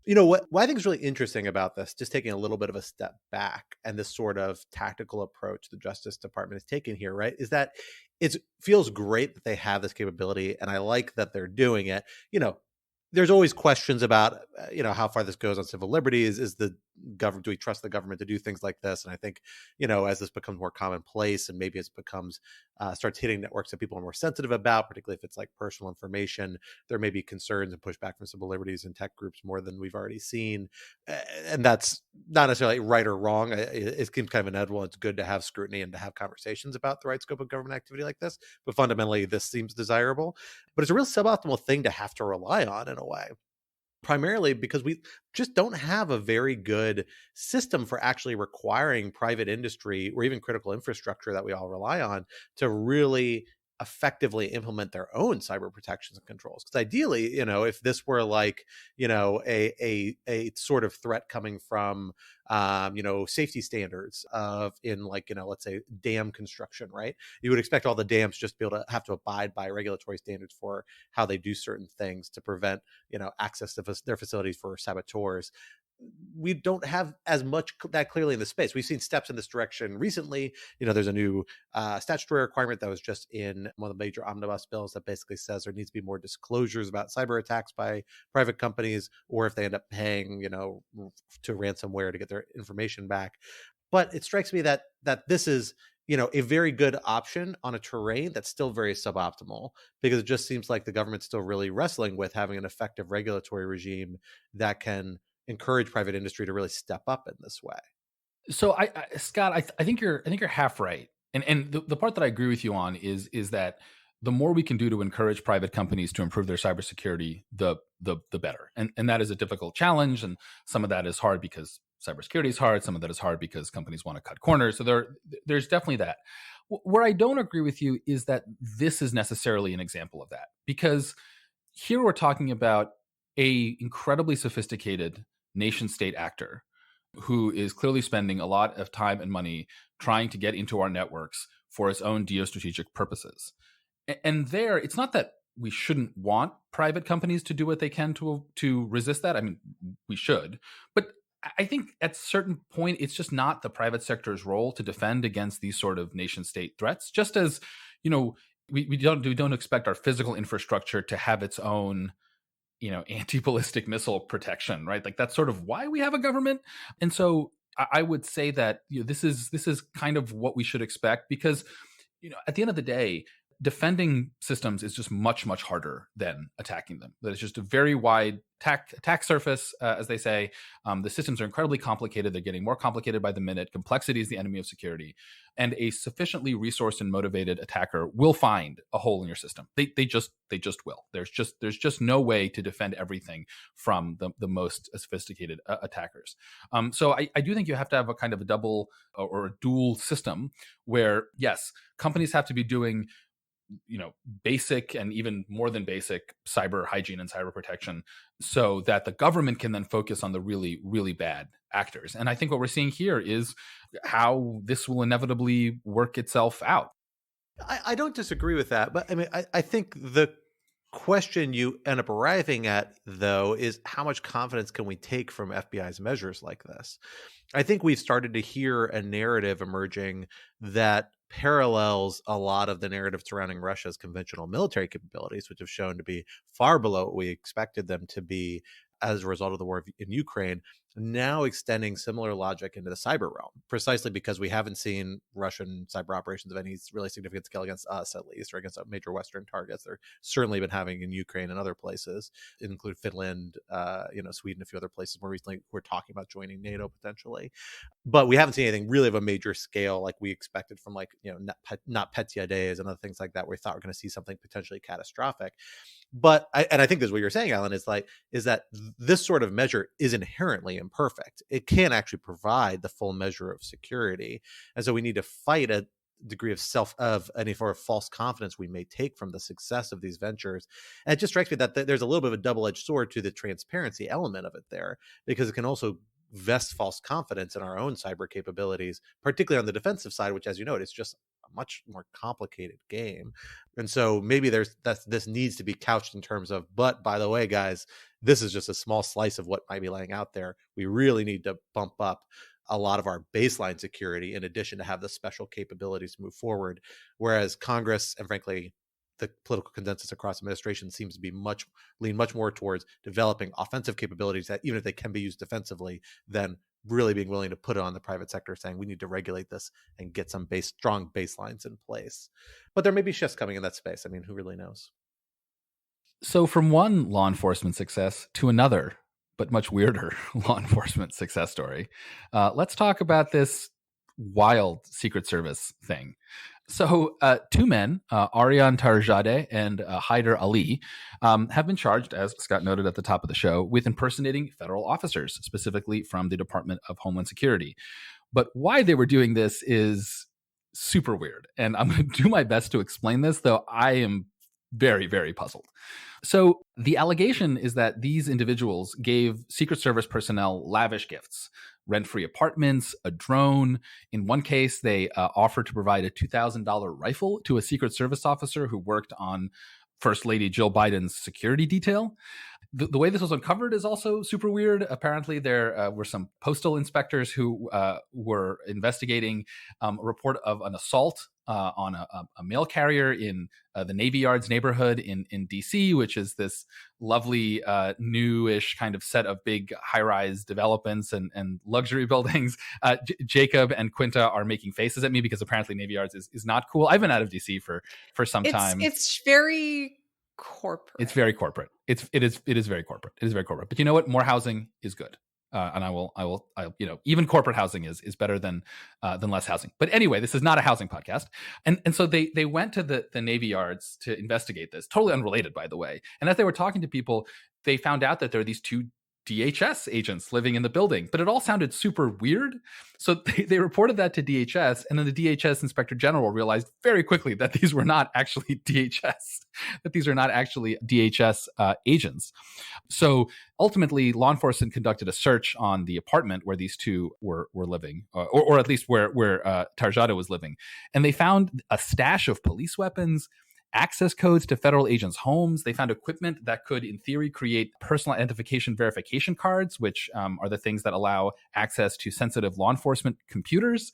What I think is really interesting about this, just taking a little bit of a step back, and this sort of tactical approach the Justice Department is taking here, right, is that it feels great that they have this capability, and I like that they're doing it. There's always questions about how far this goes on civil liberties. Is the government, do we trust the government to do things like this? And I think as this becomes more commonplace, and maybe it becomes starts hitting networks that people are more sensitive about, particularly if it's like personal information, there may be concerns and pushback from civil liberties and tech groups more than we've already seen. And that's not necessarily right or wrong. It seems kind of inevitable. It's good to have scrutiny and to have conversations about the right scope of government activity like this, but fundamentally this seems desirable. But it's a real suboptimal thing to have to rely on in a way, primarily because we just don't have a very good system for actually requiring private industry or even critical infrastructure that we all rely on to really effectively implement their own cyber protections and controls. Because ideally, if this were like, a sort of threat coming from, safety standards in like, let's say dam construction, right? You would expect all the dams just to be able to have to abide by regulatory standards for how they do certain things to prevent, access to their facilities for saboteurs. We don't have as much that clearly in the space. We've seen steps in this direction recently. There's a new statutory requirement that was just in one of the major omnibus bills that basically says there needs to be more disclosures about cyber attacks by private companies, or if they end up paying, to ransomware to get their information back. But it strikes me that this is, a very good option on a terrain that's still very suboptimal, because it just seems like the government's still really wrestling with having an effective regulatory regime that can encourage private industry to really step up in this way. So Scott, I think you're half right. And the part that I agree with you on is that the more we can do to encourage private companies to improve their cybersecurity, the better. And that is a difficult challenge. And some of that is hard because cybersecurity is hard. Some of that is hard because companies want to cut corners. So there's definitely that. Where I don't agree with you is that this is necessarily an example of that, because here we're talking about a incredibly sophisticated nation state actor who is clearly spending a lot of time and money trying to get into our networks for its own geostrategic purposes. And there, it's not that we shouldn't want private companies to do what they can to resist that. I mean, we should. But I think at a certain point, it's just not the private sector's role to defend against these sort of nation state threats, just as, we don't expect our physical infrastructure to have its own anti-ballistic missile protection, right? Like that's sort of why we have a government. And so I would say that this is kind of what we should expect, because at the end of the day, defending systems is just much, much harder than attacking them. There's just a very wide attack surface, as they say. The systems are incredibly complicated. They're getting more complicated by the minute. Complexity is the enemy of security. And a sufficiently resourced and motivated attacker will find a hole in your system. They just will. There's just no way to defend everything from the most sophisticated attackers. So I do think you have to have a kind of a double or a dual system where, yes, companies have to be doing basic and even more than basic cyber hygiene and cyber protection, so that the government can then focus on the really, really bad actors. And I think what we're seeing here is how this will inevitably work itself out. I don't disagree with that, but I mean, I think the question you end up arriving at, though, is how much confidence can we take from FBI's measures like this? I think we've started to hear a narrative emerging that parallels a lot of the narrative surrounding Russia's conventional military capabilities, which have shown to be far below what we expected them to be as a result of the war in Ukraine, now extending similar logic into the cyber realm, precisely because we haven't seen Russian cyber operations of any really significant scale against us, at least, or against major Western targets. They're certainly been having in Ukraine and other places, include Finland, Sweden, a few other places more recently. We're talking about joining NATO potentially. But we haven't seen anything really of a major scale like we expected from not Petya days and other things like that, where we thought we're going to see something potentially catastrophic. But I think this is what you're saying, Alan, is that this sort of measure is inherently imperfect. It can't actually provide the full measure of security. And so we need to fight a degree of any sort of false confidence we may take from the success of these ventures. And it just strikes me that there's a little bit of a double-edged sword to the transparency element of it there, because it can also vest false confidence in our own cyber capabilities, particularly on the defensive side, which, as you know, it's just a much more complicated game. And so maybe this needs to be couched in terms of, but by the way, guys, this is just a small slice of what might be laying out there. We really need to bump up a lot of our baseline security in addition to have the special capabilities to move forward. Whereas Congress, and frankly, the political consensus across administration, seems to be lean much more towards developing offensive capabilities that, even if they can be used defensively, than really being willing to put it on the private sector, saying we need to regulate this and get some strong baselines in place. But there may be shifts coming in that space. I mean, who really knows? So from one law enforcement success to another, but much weirder law enforcement success story, let's talk about this wild Secret Service thing. So two men, Aryan Tarzadeh and Haider Ali, have been charged, as Scott noted at the top of the show, with impersonating federal officers, specifically from the Department of Homeland Security. But why they were doing this is super weird. And I'm going to do my best to explain this, though I am very, very puzzled. So the allegation is that these individuals gave Secret Service personnel lavish gifts, rent-free apartments, a drone. In one case, they offered to provide a $2,000 rifle to a Secret Service officer who worked on First Lady Jill Biden's security detail. The way this was uncovered is also super weird. Apparently, there were some postal inspectors who were investigating a report of an assault on a mail carrier in the Navy Yards neighborhood in DC, which is this lovely newish kind of set of big high-rise developments and luxury buildings. Jacob and Quinta are making faces at me because apparently Navy Yards is not cool. I've been out of DC for some time. It's very corporate. It's very corporate. It is very corporate. It is very corporate. But you know what? More housing is good. And I will, even corporate housing is better than less housing. But anyway, this is not a housing podcast. And so they went to the Navy Yards to investigate this, totally unrelated, by the way. And as they were talking to people, they found out that there are these two DHS agents living in the building, but it all sounded super weird. So they reported that to DHS, and then the DHS Inspector General realized very quickly that these were not actually DHS, that these are not actually DHS agents. So ultimately, law enforcement conducted a search on the apartment where these two were living, or at least where Tarzadeh was living, and they found a stash of police weapons, access codes to federal agents' homes. They found equipment that could, in theory, create personal identification verification cards, which are the things that allow access to sensitive law enforcement computers.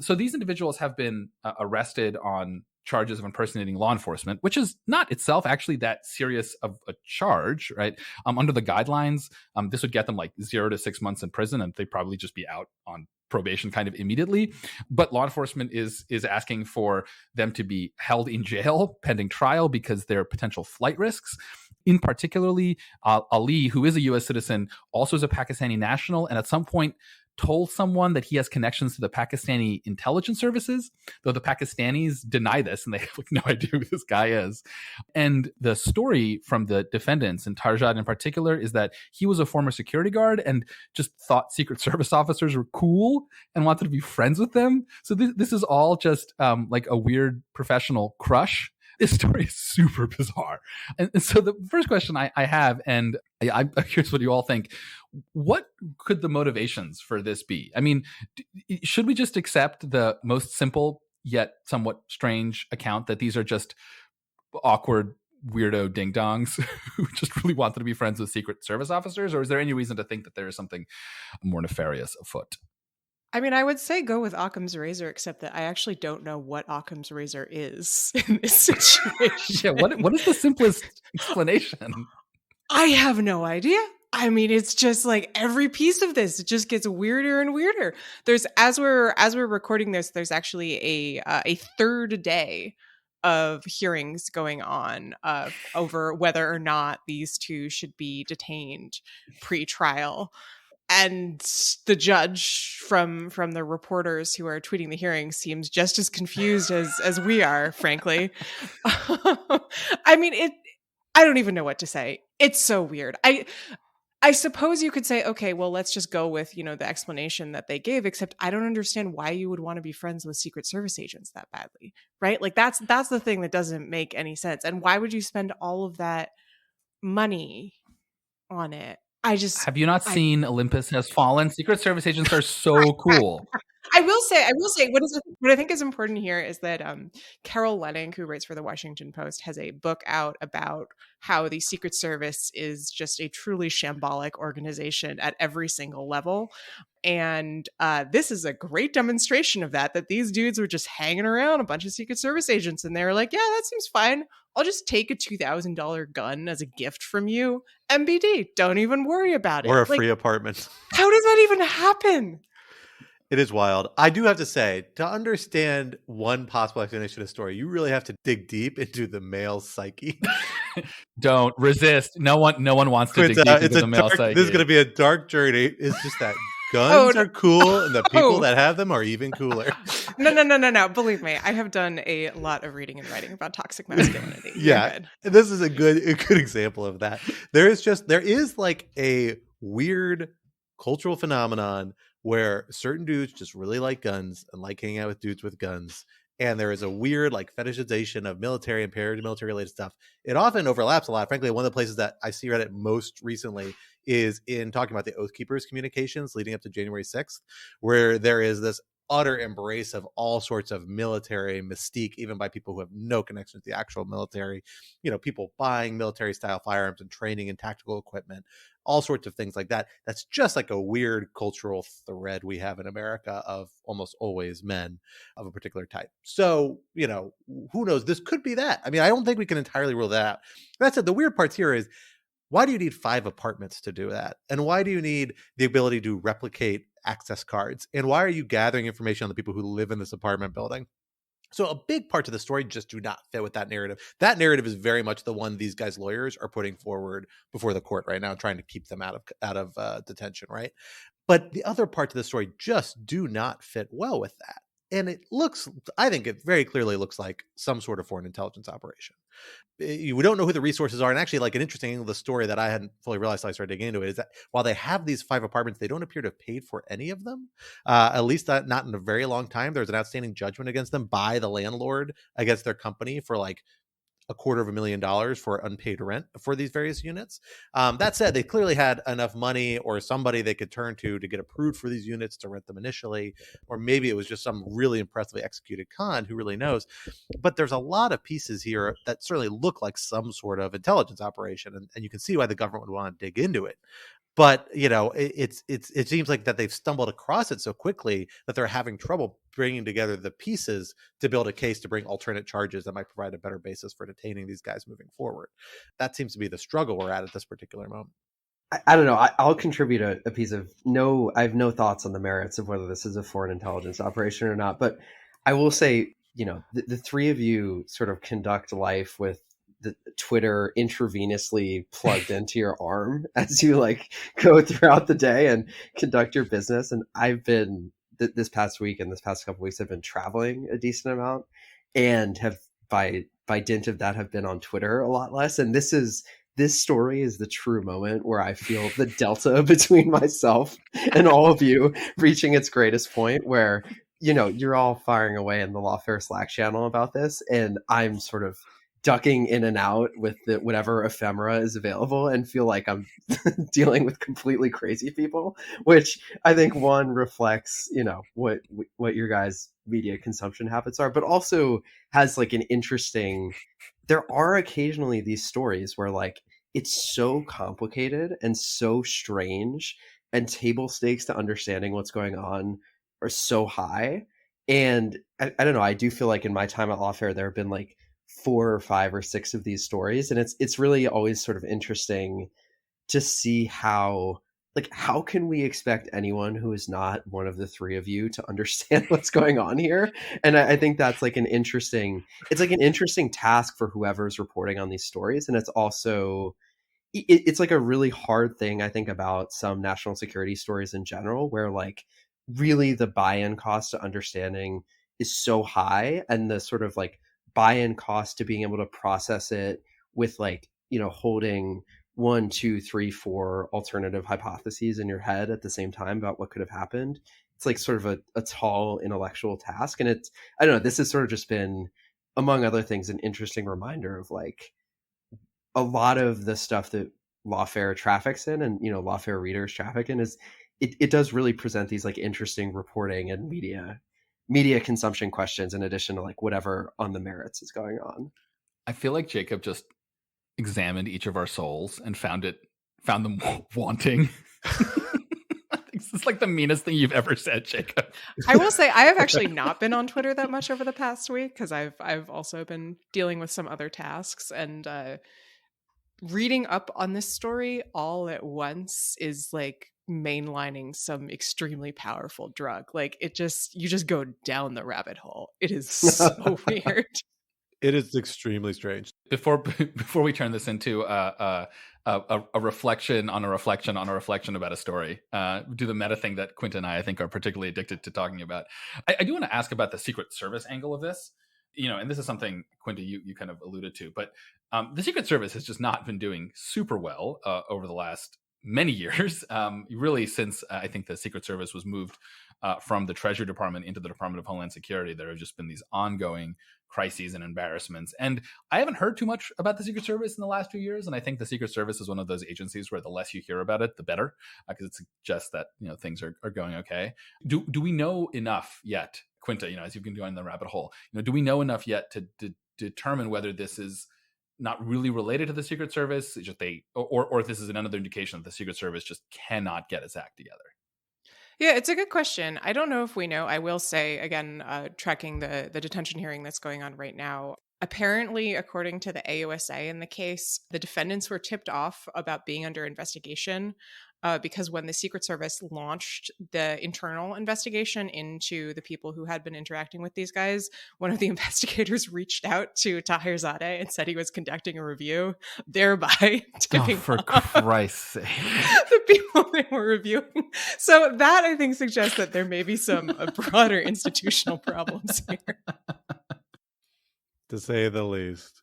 So these individuals have been arrested on charges of impersonating law enforcement, which is not itself actually that serious of a charge, right? Under the guidelines, this would get them like 0 to 6 months in prison, and they'd probably just be out on probation kind of immediately. But law enforcement is asking for them to be held in jail pending trial because they're potential flight risks. In particularly, Ali, who is a U.S. citizen, also is a Pakistani national, and at some point told someone that he has connections to the Pakistani intelligence services, though the Pakistanis deny this and they have no idea who this guy is. And the story from the defendants, and Tarzadeh in particular, is that he was a former security guard and just thought Secret Service officers were cool and wanted to be friends with them. So this is all just like a weird professional crush. This story is super bizarre. And so the first question I have, and I'm curious what you all think, what could the motivations for this be? I mean, should we just accept the most simple yet somewhat strange account that these are just awkward weirdo ding-dongs who just really wanted to be friends with Secret Service officers? Or is there any reason to think that there is something more nefarious afoot? I mean, I would say go with Occam's razor, except that I actually don't know what Occam's razor is in this situation. Yeah, what is the simplest explanation? I have no idea. I mean, it's just like every piece of this, it just gets weirder and weirder. There's as we're recording this, there's actually a third day of hearings going on over whether or not these two should be detained pre-trial. And the judge from the reporters who are tweeting the hearing seems just as confused as we are, frankly. I mean, I don't even know what to say. It's so weird. I suppose you could say, okay, well, let's just go with, the explanation that they gave, except I don't understand why you would want to be friends with Secret Service agents that badly, right? Like that's the thing that doesn't make any sense. And why would you spend all of that money on it? Have you not seen Olympus Has Fallen? Secret Service agents are so cool. I will say, what I think is important here is that Carol Lenning, who writes for the Washington Post, has a book out about how the Secret Service is just a truly shambolic organization at every single level. And this is a great demonstration of that these dudes were just hanging around a bunch of Secret Service agents, and they were like, yeah, that seems fine. I'll just take a $2,000 gun as a gift from you. MBD, don't even worry about it. Or a free apartment. How does that even happen? It is wild. I do have to say, to understand one possible explanation of the story, you really have to dig deep into the male psyche. Don't resist. No one wants to dig deep into the male psyche. This is going to be a dark journey. It's just that guns are cool, and the people that have them are even cooler. No. Believe me, I have done a lot of reading and writing about toxic masculinity. Yeah, this is a good example of that. There is like a weird cultural phenomenon where certain dudes just really like guns and like hanging out with dudes with guns. And there is a weird like fetishization of military and paramilitary related stuff. It often overlaps a lot. Frankly, one of the places that I see Reddit most recently is in talking about the Oath Keepers communications leading up to January 6th, where there is this utter embrace of all sorts of military mystique, even by people who have no connection to the actual military, people buying military style firearms and training and tactical equipment, all sorts of things like that. That's just like a weird cultural thread we have in America of almost always men of a particular type. So, who knows? This could be that. I mean, I don't think we can entirely rule that out. That said, the weird parts here is, why do you need 5 apartments to do that? And why do you need the ability to replicate access cards? And why are you gathering information on the people who live in this apartment building? So a big part of the story just do not fit with that narrative. That narrative is very much the one these guys' lawyers are putting forward before the court right now, trying to keep them out of detention, right? But the other parts of the story just do not fit well with that. And I think it very clearly looks like some sort of foreign intelligence operation. We don't know who the resources are. And actually, like an interesting angle of the story that I hadn't fully realized until I started digging into it is that while they have these 5 apartments, they don't appear to have paid for any of them, at least not in a very long time. There's an outstanding judgment against them by the landlord against their company for like $250,000 for unpaid rent for these various units. That said, they clearly had enough money or somebody they could turn to get approved for these units to rent them initially, or maybe it was just some really impressively executed con, who really knows. But there's a lot of pieces here that certainly look like some sort of intelligence operation, and you can see why the government would want to dig into it. But it seems like that they've stumbled across it so quickly that they're having trouble bringing together the pieces to build a case to bring alternate charges that might provide a better basis for detaining these guys moving forward. That seems to be the struggle we're at this particular moment. I don't know. I'll contribute a piece of I have no thoughts on the merits of whether this is a foreign intelligence operation or not. But I will say, the 3 of you sort of conduct life with the Twitter intravenously plugged into your arm as you like go throughout the day and conduct your business. And I've been this past week and this past couple of weeks, I've been traveling a decent amount and have by dint of that have been on Twitter a lot less. And this story is the true moment where I feel the delta between myself and all of you reaching its greatest point, where, you're all firing away in the Lawfare Slack channel about this. And I'm sort of ducking in and out with whatever ephemera is available and feel like I'm dealing with completely crazy people, which I think one reflects, what your guys' media consumption habits are, but also has like an interesting, there are occasionally these stories where like it's so complicated and so strange and table stakes to understanding what's going on are so high. And I don't know, I do feel like in my time at Lawfare, there have been like 4 or 5 or 6 of these stories. And it's really always sort of interesting to see how can we expect anyone who is not one of the 3 of you to understand what's going on here? And I think that's like an interesting task for whoever's reporting on these stories. And it's also, it's like a really hard thing, I think, about some national security stories in general, where like really the buy-in cost to understanding is so high, and the sort of like buy-in cost to being able to process it with like, holding 1, 2, 3, 4 alternative hypotheses in your head at the same time about what could have happened. It's like sort of a tall intellectual task. And it's, I don't know, this has sort of just been, among other things, an interesting reminder of like a lot of the stuff that Lawfare traffics in, and, you know, Lawfare readers traffic in, is it does really present these like interesting reporting and media consumption questions in addition to like whatever on the merits is going on. I feel like Jacob just examined each of our souls and found them wanting. This is like the meanest thing you've ever said, Jacob. I will say I have actually not been on Twitter that much over the past week because I've also been dealing with some other tasks, and reading up on this story all at once is like mainlining some extremely powerful drug. Like you just go down the rabbit hole. It is so weird. It is extremely strange. Before we turn this into a reflection on a reflection on a reflection about a story, do the meta thing that Quinta and I think are particularly addicted to talking about. I do want to ask about the Secret Service angle of this. You know, and this is something, Quinta, you kind of alluded to, but the Secret Service has just not been doing super well over the last many years. Really, since I think the Secret Service was moved from the Treasury Department into the Department of Homeland Security, there have just been these ongoing crises and embarrassments. And I haven't heard too much about the Secret Service in the last few years. And I think the Secret Service is one of those agencies where the less you hear about it, the better, because it suggests that, you know, things are going okay. Do we know enough yet, Quinta, you know, as you've been going the rabbit hole, you know, do we know enough yet to determine whether this is not really related to the Secret Service, just or if this is another indication that the Secret Service just cannot get its act together? Yeah, it's a good question. I don't know if we know. I will say, again, tracking the detention hearing that's going on right now, apparently, according to the AUSA in the case, the defendants were tipped off about being under investigation because when the Secret Service launched the internal investigation into the people who had been interacting with these guys, one of the investigators reached out to Tahirzadeh and said he was conducting a review, thereby tipping for off Christ's sake, the people they were reviewing. So that, I think, suggests that there may be some broader institutional problems here. To say the least.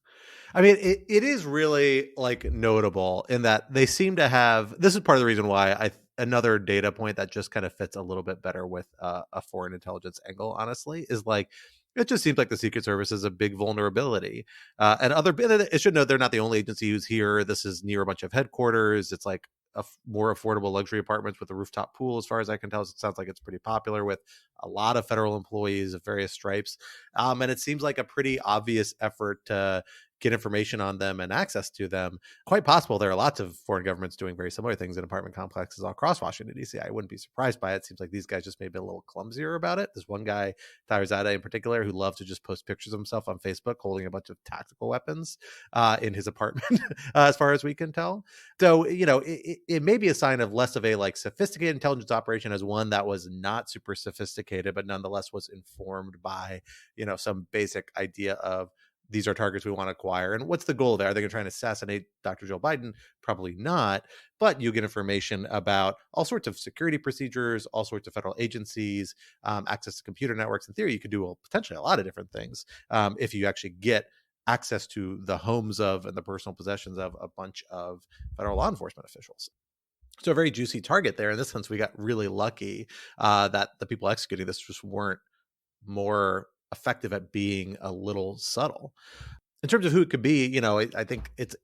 I mean, it is really like notable in that they seem to have, this is part of the reason why another data point that just kind of fits a little bit better with a foreign intelligence angle, honestly, is like, it just seems like the Secret Service is a big vulnerability. And it should know they're not the only agency who's here. This is near a bunch of headquarters. It's like more affordable luxury apartments with a rooftop pool, as far as I can tell. So it sounds like it's pretty popular with a lot of federal employees of various stripes. And it seems like a pretty obvious effort to get information on them and access to them. Quite possible there are lots of foreign governments doing very similar things in apartment complexes all across Washington, D.C. I wouldn't be surprised by it. It seems like these guys just maybe a little clumsier about it. There's one guy, Tahirzadeh in particular, who loves to just post pictures of himself on Facebook holding a bunch of tactical weapons in his apartment, as far as we can tell. So, you know, it may be a sign of less of a like sophisticated intelligence operation as one that was not super sophisticated, but nonetheless was informed by, you know, some basic idea of these are targets we want to acquire. And what's the goal there? Are they going to try and assassinate Dr. Joe Biden? Probably not. But you get information about all sorts of security procedures, all sorts of federal agencies, access to computer networks. In theory, you could do potentially a lot of different things if you actually get access to the homes of and the personal possessions of a bunch of federal law enforcement officials. So a very juicy target there. In this sense, we got really lucky that the people executing this just weren't more effective at being a little subtle. In terms of who it could be, you know, I think it's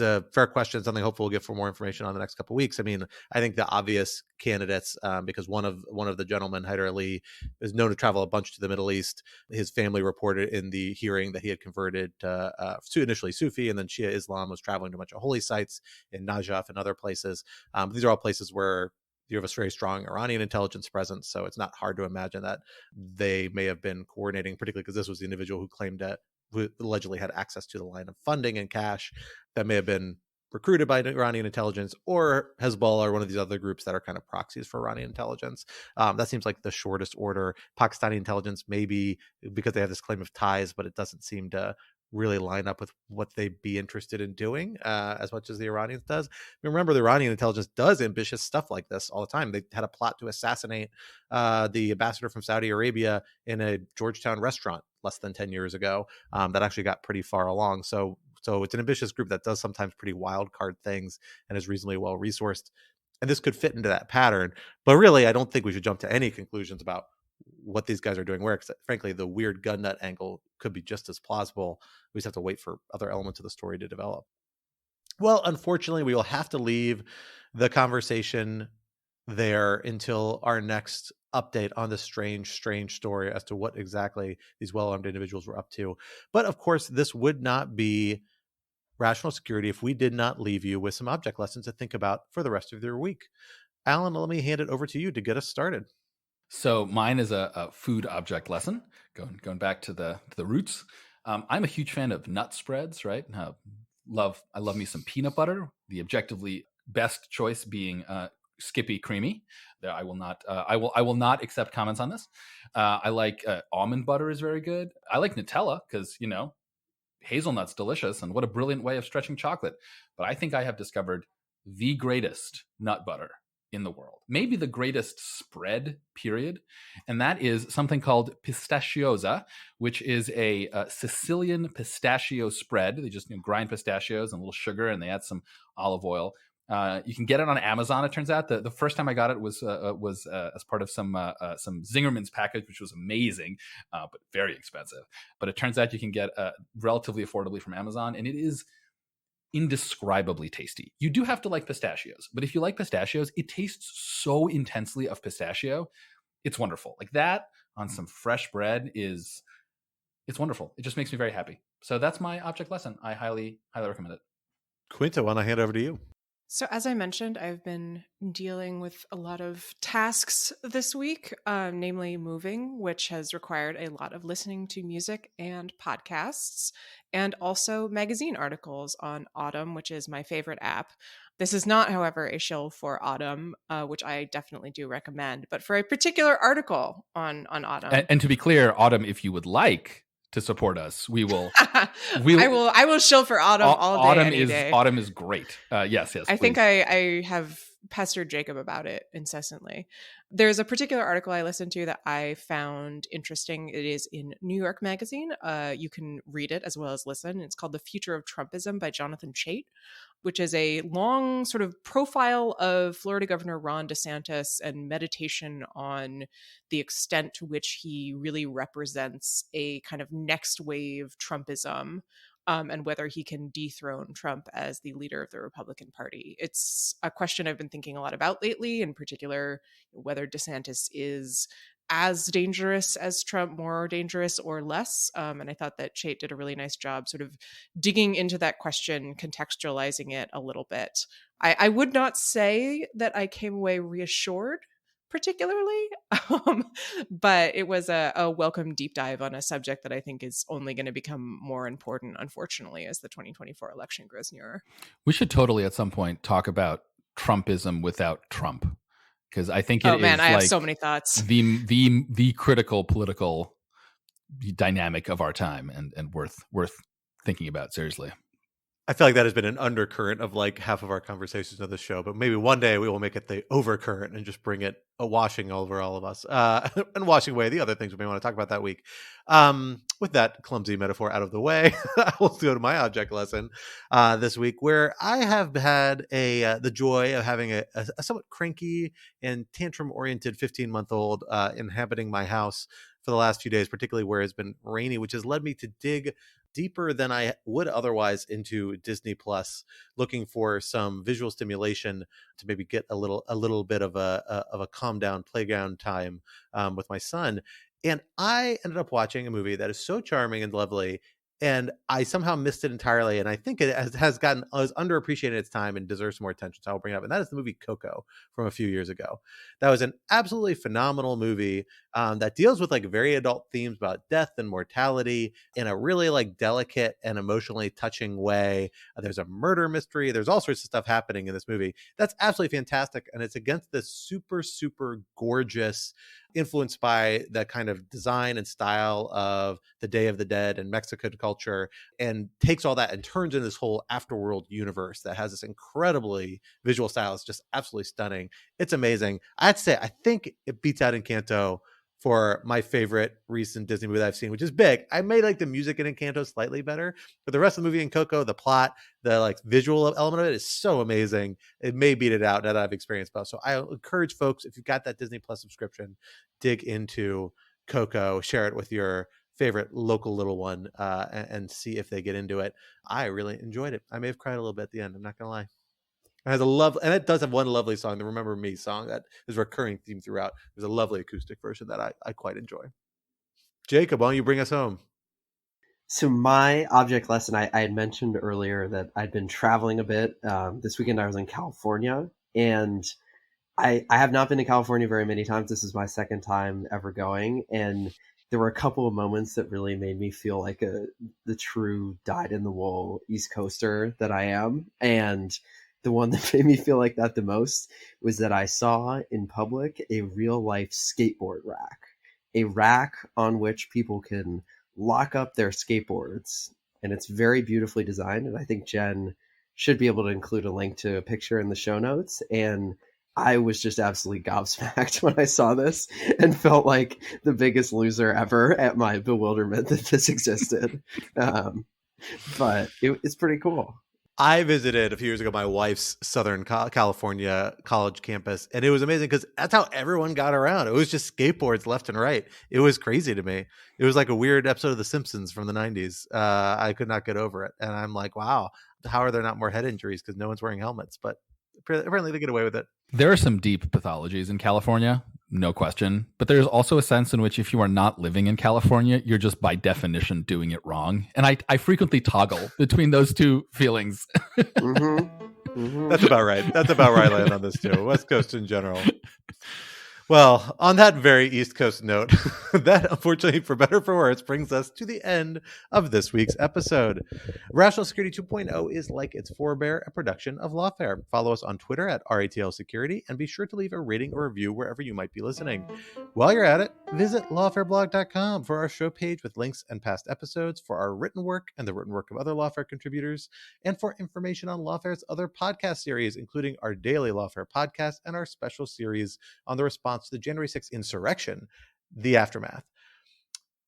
a fair question, something hopefully we'll get for more information on the next couple of weeks. I mean, I think the obvious candidates, because one of the gentlemen, Haider Ali, is known to travel a bunch to the Middle East. His family reported in the hearing that he had converted to initially Sufi and then Shia Islam, was traveling to a bunch of holy sites in Najaf and other places. These are all places where you have a very strong Iranian intelligence presence, so it's not hard to imagine that they may have been coordinating, particularly because this was the individual who allegedly had access to the line of funding and cash that may have been recruited by Iranian intelligence or Hezbollah or one of these other groups that are kind of proxies for Iranian intelligence. That seems like the shortest order. Pakistani intelligence, maybe because they have this claim of ties, but it doesn't seem to really line up with what they'd be interested in doing as much as the Iranians does. I mean, remember, the Iranian intelligence does ambitious stuff like this all the time. They had a plot to assassinate the ambassador from Saudi Arabia in a Georgetown restaurant less than 10 years ago that actually got pretty far along. So So it's an ambitious group that does sometimes pretty wild card things and is reasonably well resourced. And this could fit into that pattern. But really, I don't think we should jump to any conclusions about what these guys are doing where, because frankly, the weird gun nut angle could be just as plausible. We just have to wait for other elements of the story to develop. Well, unfortunately, we will have to leave the conversation there until our next update on this strange story as to what exactly these well-armed individuals were up to. But of course, this would not be Rational Security if we did not leave you with some object lessons to think about for the rest of your week. Alan, let me hand it over to you to get us started. So mine is a food object lesson, going back to the roots. I'm a huge fan of nut spreads, right? I love me some peanut butter. The objectively best choice being Skippy Creamy. I will not accept comments on this. I like almond butter is very good. I like Nutella because hazelnut's delicious, and what a brilliant way of stretching chocolate. But I think I have discovered the greatest nut butter in the world, maybe the greatest spread, period. And that is something called pistachiosa, which is a Sicilian pistachio spread. They just grind pistachios and a little sugar, and they add some olive oil. You can get it on Amazon. It turns out the first time I got it was as part of some Zingerman's package, which was amazing, but very expensive. But it turns out you can get relatively affordably from Amazon, and it is indescribably tasty. You do have to like pistachios, but if you like pistachios, it tastes so intensely of pistachio. It's wonderful. Like that on some fresh bread it's wonderful. It just makes me very happy. So that's my object lesson. I highly recommend it. Quinta, why don't I hand over to you? So as I mentioned, I've been dealing with a lot of tasks this week, namely moving, which has required a lot of listening to music and podcasts, and also magazine articles on Autumn, which is my favorite app. This is not, however, a shill for Autumn, which I definitely do recommend, but for a particular article on Autumn. And to be clear, Autumn, if you would like to support us, we will. I will shill for Autumn all day, any day. Autumn is great. Yes. I think I have pestered Jacob about it incessantly. There's a particular article I listened to that I found interesting. It is in New York Magazine. You can read it as well as listen. It's called "The Future of Trumpism" by Jonathan Chait, which is a long sort of profile of Florida Governor Ron DeSantis and meditation on the extent to which he really represents a kind of next wave Trumpism, and whether he can dethrone Trump as the leader of the Republican Party. It's a question I've been thinking a lot about lately, in particular, whether DeSantis is as dangerous as Trump, more dangerous or less. And I thought that Chait did a really nice job sort of digging into that question, contextualizing it a little bit. I would not say that I came away reassured particularly, but it was a welcome deep dive on a subject that I think is only going to become more important, unfortunately, as the 2024 election grows nearer. We should totally at some point talk about Trumpism without Trump, because I think I have so many thoughts. The critical political dynamic of our time, and worth thinking about seriously. I feel like that has been an undercurrent of like half of our conversations of the show, but maybe one day we will make it the overcurrent and just bring it a washing over all of us, and washing away the other things we may want to talk about that week. With that clumsy metaphor out of the way, I will go to my object lesson this week, where I have had the joy of having a somewhat cranky and tantrum-oriented 15-month-old inhabiting my house for the last few days, particularly where it's been rainy, which has led me to dig deeper than I would otherwise into Disney Plus, looking for some visual stimulation to maybe get a little bit of a calm down playground time with my son. And I ended up watching a movie that is so charming and lovely, and I somehow missed it entirely. And I think it has gotten underappreciated in its time and deserves more attention. So I'll bring it up. And that is the movie Coco from a few years ago. That was an absolutely phenomenal movie that deals with like very adult themes about death and mortality in a really like delicate and emotionally touching way. There's a murder mystery. There's all sorts of stuff happening in this movie. That's absolutely fantastic. And it's against this super, super gorgeous, influenced by the kind of design and style of the Day of the Dead and Mexican culture, and takes all that and turns into this whole afterworld universe that has this incredibly visual style. It's just absolutely stunning. It's amazing. I have to say, I think it beats out Encanto for my favorite recent Disney movie that I've seen, which is big. I may like the music in Encanto slightly better, but the rest of the movie in Coco, the plot, the like visual element of it is so amazing. It may beat it out now that I've experienced both. So I encourage folks, if you've got that Disney Plus subscription, dig into Coco, share it with your favorite local little one, and see if they get into it. I really enjoyed it. I may have cried a little bit at the end. I'm not gonna lie. It has and it does have one lovely song, the Remember Me song, that is a recurring theme throughout. There's a lovely acoustic version that I quite enjoy. Jacob, why don't you bring us home? So my object lesson, I had mentioned earlier that I'd been traveling a bit. This weekend I was in California, and I have not been to California very many times. This is my second time ever going, and there were a couple of moments that really made me feel like the true dyed-in-the-wool East Coaster that I am. And the one that made me feel like that the most was that I saw in public a real-life skateboard rack, a rack on which people can lock up their skateboards. And it's very beautifully designed. And I think Jen should be able to include a link to a picture in the show notes. And I was just absolutely gobsmacked when I saw this and felt like the biggest loser ever at my bewilderment that this existed. But it's pretty cool. I visited a few years ago my wife's Southern California college campus, and it was amazing because that's how everyone got around. It was just skateboards left and right. It was crazy to me. It was like a weird episode of The Simpsons from the 90s. I could not get over it. And I'm like, wow, how are there not more head injuries because no one's wearing helmets? But apparently they get away with it. There are some deep pathologies in California, no question. But there's also a sense in which if you are not living in California, you're just by definition doing it wrong. And I frequently toggle between those two feelings. That's about right. That's about where I land on this too. West Coast in general. Well, on that very East Coast note, that unfortunately, for better or for worse, brings us to the end of this week's episode. Rational Security 2.0 is, like its forebear, a production of Lawfare. Follow us on Twitter at RATL Security, and be sure to leave a rating or review wherever you might be listening. While you're at it, visit lawfareblog.com for our show page with links and past episodes, for our written work and the written work of other Lawfare contributors, and for information on Lawfare's other podcast series, including our daily Lawfare podcast and our special series on the response to the January 6th insurrection, The Aftermath.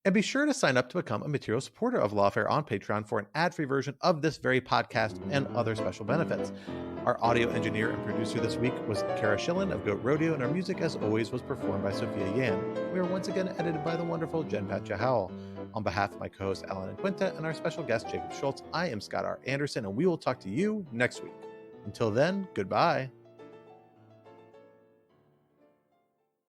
And be sure to sign up to become a material supporter of Lawfare on Patreon for an ad-free version of this very podcast and other special benefits. Our audio engineer and producer this week was Kara Schillen of Goat Rodeo, and our music, as always, was performed by Sophia Yan. We are once again edited by the wonderful Jen Patja Howell. On behalf of my co-hosts Alan and Quinta and our special guest Jacob Schultz, I am Scott R. Anderson, and we will talk to you next week. Until then, goodbye.